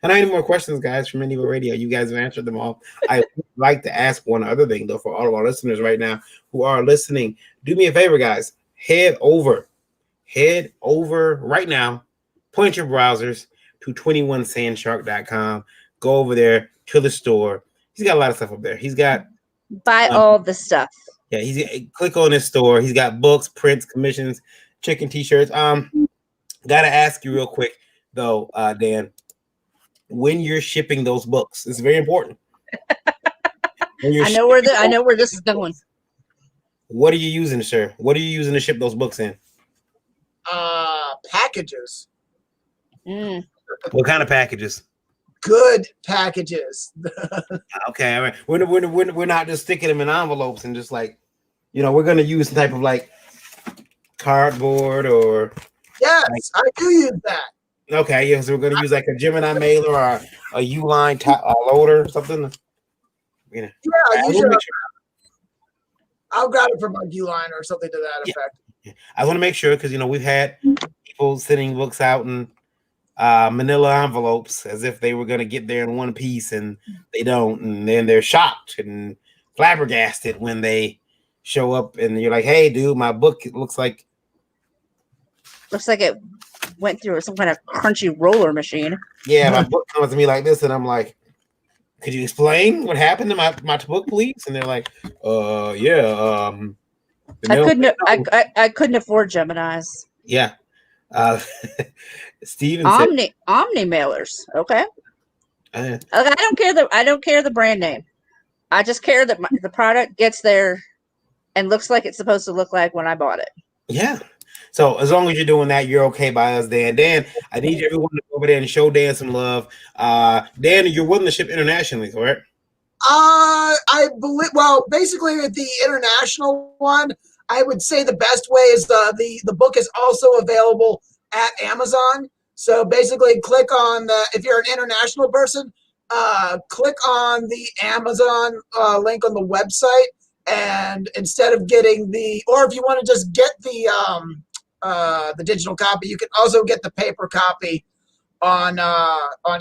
I don't have any more questions, guys, from Indie Radio. You guys have answered them all. I would like to ask one other thing, though, for all of our listeners right now who are listening. Do me a favor, guys. Head over right now. Point your browsers to 21sandshark.com. Go over there to the store. He's got a lot of stuff up there. He's got buy all the stuff. Yeah, click on his store. He's got books, prints, commissions, chicken t-shirts. Gotta ask you real quick though, Dan, when you're shipping those books, it's very important. I know where this is going. What are you using, sir? What are you using to ship those books in? Packages. What kind of packages? Good packages. Okay, all right. We're not just sticking them in envelopes and just like, we're gonna use some type of like cardboard or. Yes, I do use that. Okay, yeah. So we're gonna use like a Gemini mailer or a Uline loader or something. Yeah, I'll grab it from a Uline or something to that effect. Yeah. I want to make sure because we've had people sending books out in manila envelopes as if they were going to get there in one piece and they don't, and then they're shocked and flabbergasted when they show up and you're like, hey dude, my book looks like it went through some kind of crunchy roller machine. Yeah, my book comes to me like this and I'm like, could you explain what happened to my book, please? And they're like, yeah. I couldn't afford Geminis. Yeah. Steven Omni mailers. Okay. I don't care the brand name. I just care that the product gets there and looks like it's supposed to look like when I bought it. Yeah. So as long as you're doing that, you're okay by us, Dan. Dan, I need everyone to go over there and show Dan some love. Dan, you're willing to ship internationally, correct? I believe. Well, basically, with the international one, I would say the best way is the book is also available at Amazon. So basically, click on if you're an international person, click on the Amazon link on the website, and instead of getting or if you want to just get the digital copy, you can also get the paper copy on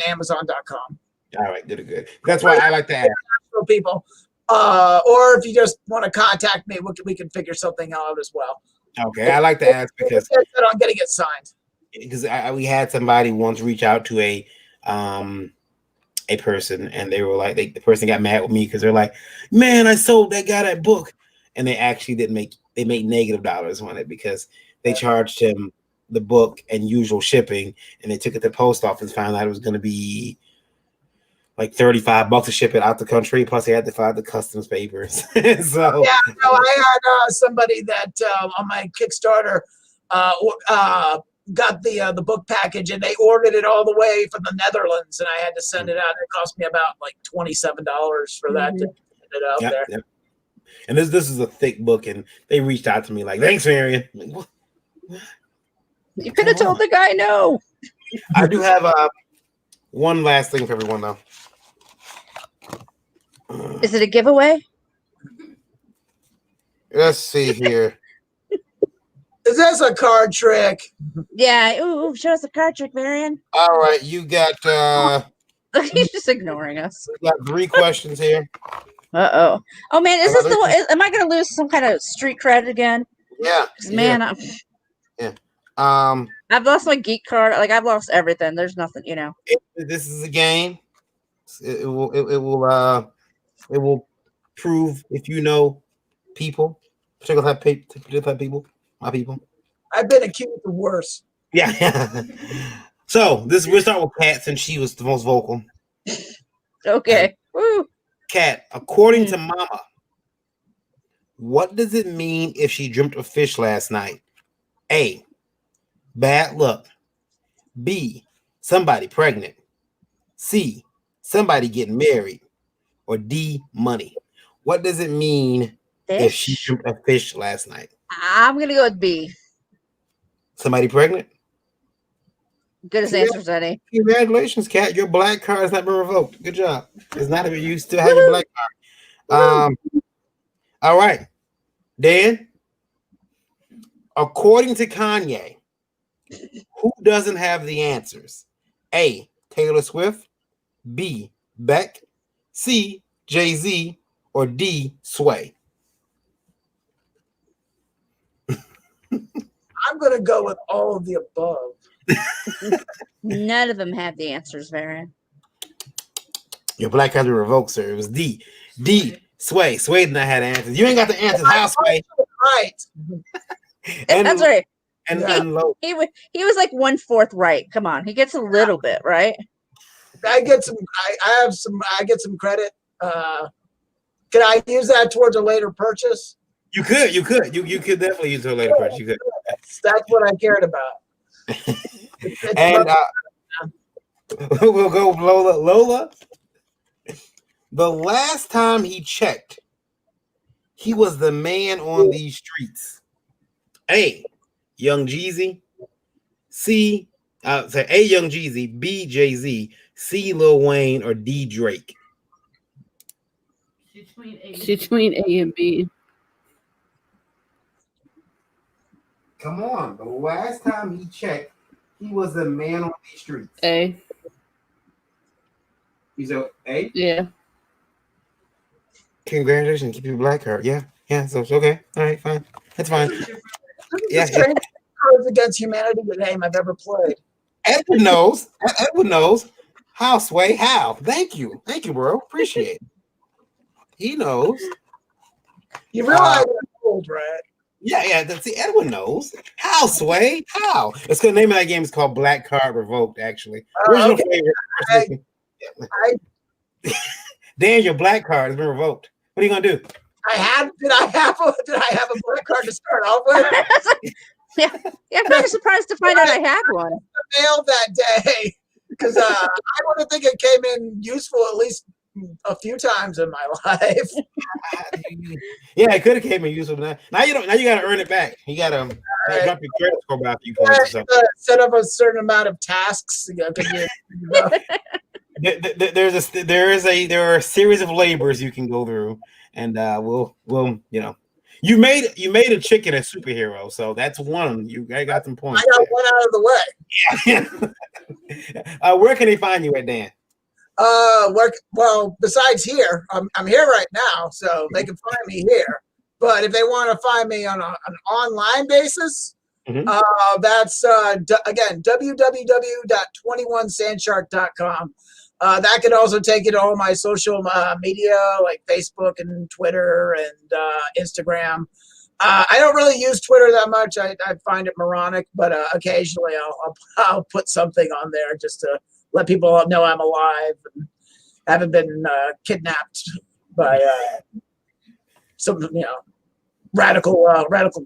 Amazon.com. All right, good. That's why I like to ask. international people. Or if you just want to contact me, we can figure something out as well. Okay, I like to ask because I'm getting it signed. Because we had somebody once reach out to a person, and they were like, the person got mad with me because they're like, man, I sold that guy that book, and they actually didn't make they made negative dollars on it because they charged him the book and usual shipping, and they took it to the post office, found out it was going to be like $35 to ship it out the country. Plus, they had to file the customs papers. So yeah, no, I had somebody that on my Kickstarter got the book package, and they ordered it all the way from the Netherlands, and I had to send it out. It cost me about like $27 for that to get it out there. Yep. And this is a thick book, and they reached out to me like, "Thanks, Marion." Like, what? You could have told the guy no. I do have one last thing for everyone though. Is it a giveaway? Let's see here. Is this a card trick? Yeah. Ooh, show us a card trick, Marion. All right, you got He's just ignoring us. we got 3 questions here. Uh-oh. Oh, man, is this the one? Am I going to lose some kind of street credit again? Yeah. 'Cause, man, I've lost my geek card. Like, I've lost everything. There's nothing, you know. This is a game. It will prove if you know people, particular type people, my people. I've been accused of worse. Yeah. So we'll start with Kat since she was the most vocal. Okay. Woo. Kat, according to Mama, what does it mean if she dreamt of fish last night? A, bad luck. B, somebody pregnant. C, somebody getting married. Or D, money. What does it mean if she dreamt of fish last night? I'm going to go with B. Somebody pregnant? Good as answer as any. Congratulations, Kat. Your black card has not been revoked. Good job. It's not even you still have your black card. All right. Dan, according to Kanye, who doesn't have the answers? A, Taylor Swift. B, Beck. C, Jay-Z. Or D, Sway. I'm going to go with all of the above. None of them have the answers, Varian. Your black card was revoked, sir. It was D. D. Sway. Sway did not have the answers. You ain't got the answers. How, Sway? Right. That's right. And He was like 1/4 right. Come on, he gets a little bit right. I get some. I get some credit. Can I use that towards a later purchase? You could. You could definitely use it later purchase. You could. That's what I cared about. And we'll go with Lola. Lola, the last time he checked, he was the man on these streets. A, Young Jeezy. C, A, Young Jeezy. B, Jay-Z. C, Lil Wayne. Or D, Drake. Between A and B. Come on. The last time he checked, he was the man on these streets. A. You said A? Yeah. Congratulations. Keep your black card. Yeah. So it's okay. All right, fine. That's fine. Yeah. Cards Against Humanity game I've ever played. Edward knows. Edward knows. How, Sway? How? Thank you, bro. Appreciate it. He knows. You realize I'm old, right? Yeah. See, Edwin knows. How, Sway? How? It's the name of that game is called Black Card Revoked, actually. Original favorite. Dan, your black card has been revoked. What are you gonna do? Did I have a black card to start off with? Yeah, I'm very surprised to find out I had one. Mailed that day because I don't think it came in useful at least a few times in my life. Yeah, it could have came in useful. Now you don't. Now you got to earn it back. You got to drop your credit score by a few points or something. Set up a certain amount of tasks. There are a series of labors you can go through, and we'll you made a chicken a superhero, so that's one. I got some points. I got one out of the way. Yeah. Where can they find you at, Dan? Work well. Besides here, I'm here right now, so they can find me here. But if they want to find me on an online basis, that's again www.21sandshark.com. That could also take you to all my social media like Facebook and Twitter and Instagram. I don't really use Twitter that much. I find it moronic, but occasionally I'll put something on there just to let people know I'm alive and haven't been kidnapped by some radical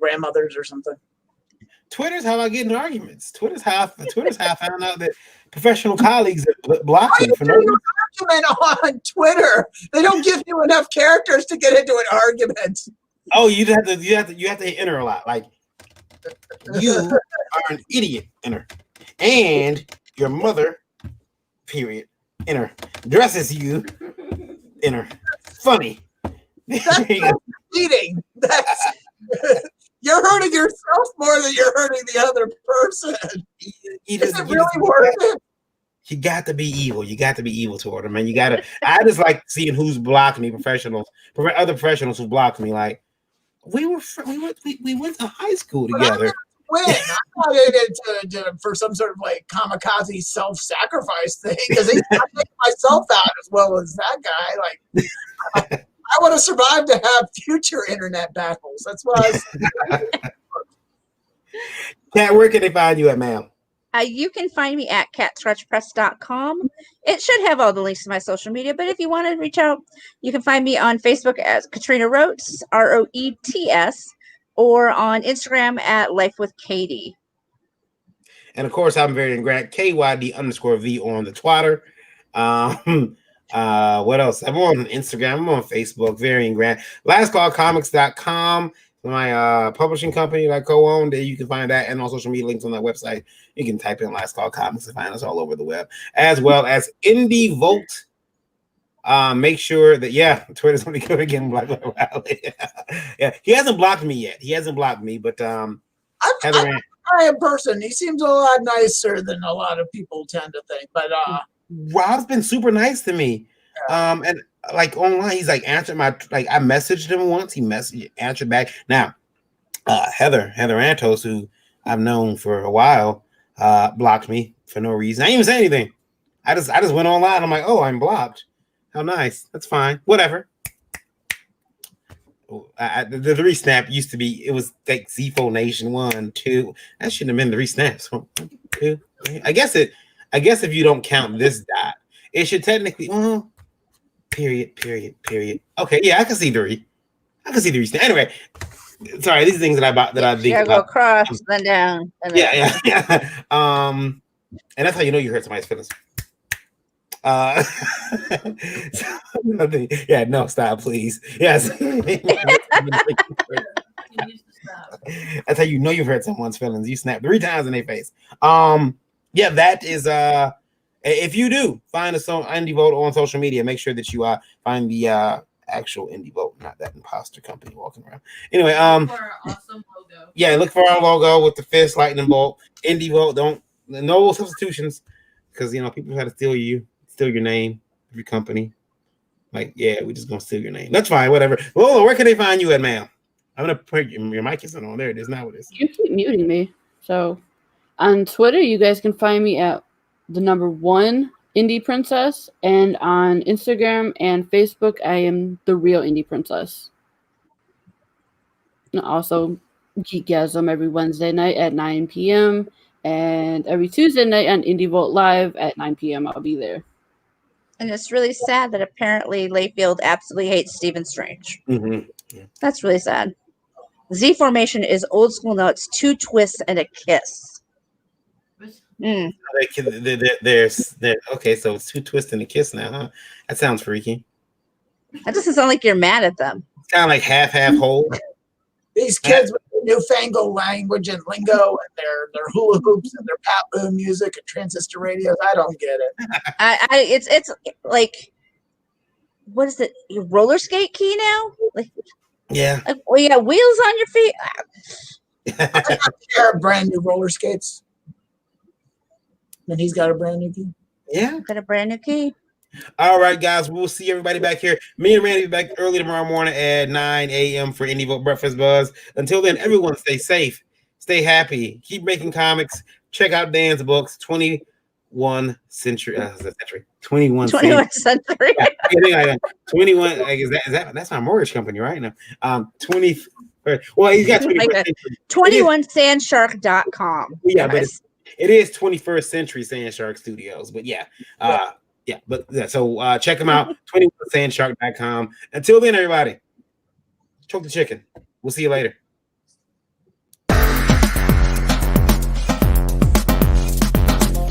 grandmothers or something. Twitter's how I get in arguments. Twitter's how I found out that professional colleagues block me for no reason. Argument on Twitter. They don't give you enough characters to get into an argument. Oh, you have to hit enter a lot. Like, you are an idiot, enter. And your mother, period, enter. Dresses you, enter. Funny. That's cheating. You're hurting yourself more than you're hurting the other person. Is it really worth it? You got to be evil. You got to be evil toward them, man. You got to. I just like seeing who's blocked me. Other professionals who blocked me. Like, we went to high school together. Win. I'm not in it for some sort of like kamikaze self-sacrifice thing because I'm taking myself out as well as that guy. Like, I want to survive to have future internet battles. That's why. Kat, where can they find you at, ma'am? You can find me at catscratchpress.com. It should have all the links to my social media, but if you want to reach out, you can find me on Facebook as Katrina Roets, Roets, or on Instagram at Life with Katie. And of course, I'm Varian Grant, KYD_V on the Twitter. What else? I'm on Instagram. I'm on Facebook, Varian Grant. LastCallComics.com. My publishing company that I co-own. There you can find that, and on social media links on that website. You can type in Last Call Comics and find us all over the web, as well as Indie Vote. Make sure that Twitter's gonna be good again. Black Rally. Yeah, he hasn't blocked me yet. He hasn't blocked me, but I'm a person. He seems a lot nicer than a lot of people tend to think. But Rob's been super nice to me. And like online, he's like answered I messaged him once. He answered back. Now, Heather Antos, who I've known for a while, blocked me for no reason. I didn't even say anything. I just went online. I'm like, oh, I'm blocked. How nice. That's fine. Whatever. The three snap used to be. It was like Zfo Nation 1, 2. That shouldn't have been three snaps. 1, 2. I guess if you don't count this dot, it should technically. Period. Okay, yeah, I can see three. Snaps. Anyway, sorry, these things that I think go across, then down. And then yeah. And that's how you know you hurt somebody's feelings. No, stop, please. Yes. That's how you know you've hurt someone's feelings. You snap 3 times in their face. That is if you do find Indie Vote on social media, make sure that you find the actual Indie Vote, not that imposter company walking around. Anyway, look for our awesome logo. Yeah, look for our logo with the fist, lightning bolt. Indie Vote. No substitutions, because people try to steal your name, your company. Like, yeah, we're just gonna steal your name. That's fine, whatever. Lola, where can they find you at, ma'am? I'm gonna put your mic isn't on there. It is now. It is. You keep muting me. So on Twitter, you guys can find me at the #1 Indie Princess, and on Instagram and Facebook, I am the real Indie Princess. And also Geekgasm every Wednesday night at 9 p.m. and every Tuesday night on Indie Vote Live at 9 p.m. I'll be there. And it's really sad that apparently Layfield absolutely hates Stephen Strange. Mm-hmm. Yeah. That's really sad. Z Formation is old school now. It's 2 twists and a kiss. Okay, so it's 2 twists and a kiss now, huh? That sounds freaky. That doesn't sound like you're mad at them. It's kind of like half whole. These kids with their newfangled language and lingo and their hula hoops and their pat music and transistor radios, I don't get it. It's like, what is it? Your roller skate key now? Like, yeah. Well, you got wheels on your feet. I got a pair of brand new roller skates. And he's got a brand new key. Yeah. Got a brand new key. All right, guys. We'll see everybody back here. Me and Randy will be back early tomorrow morning at 9 a.m. for Indie Vote Breakfast Buzz. Until then, everyone stay safe, stay happy, keep making comics. Check out Dan's books, 21 century. 21 21st century. Yeah, 21. Is that that's my mortgage company right now? 20. Well, he's got 21st century. 21sandshark.com. Yeah, but it is 21st Century Sandshark Studios. But yeah, so check them out, 21sandshark.com. Until then, everybody, choke the chicken. We'll see you later.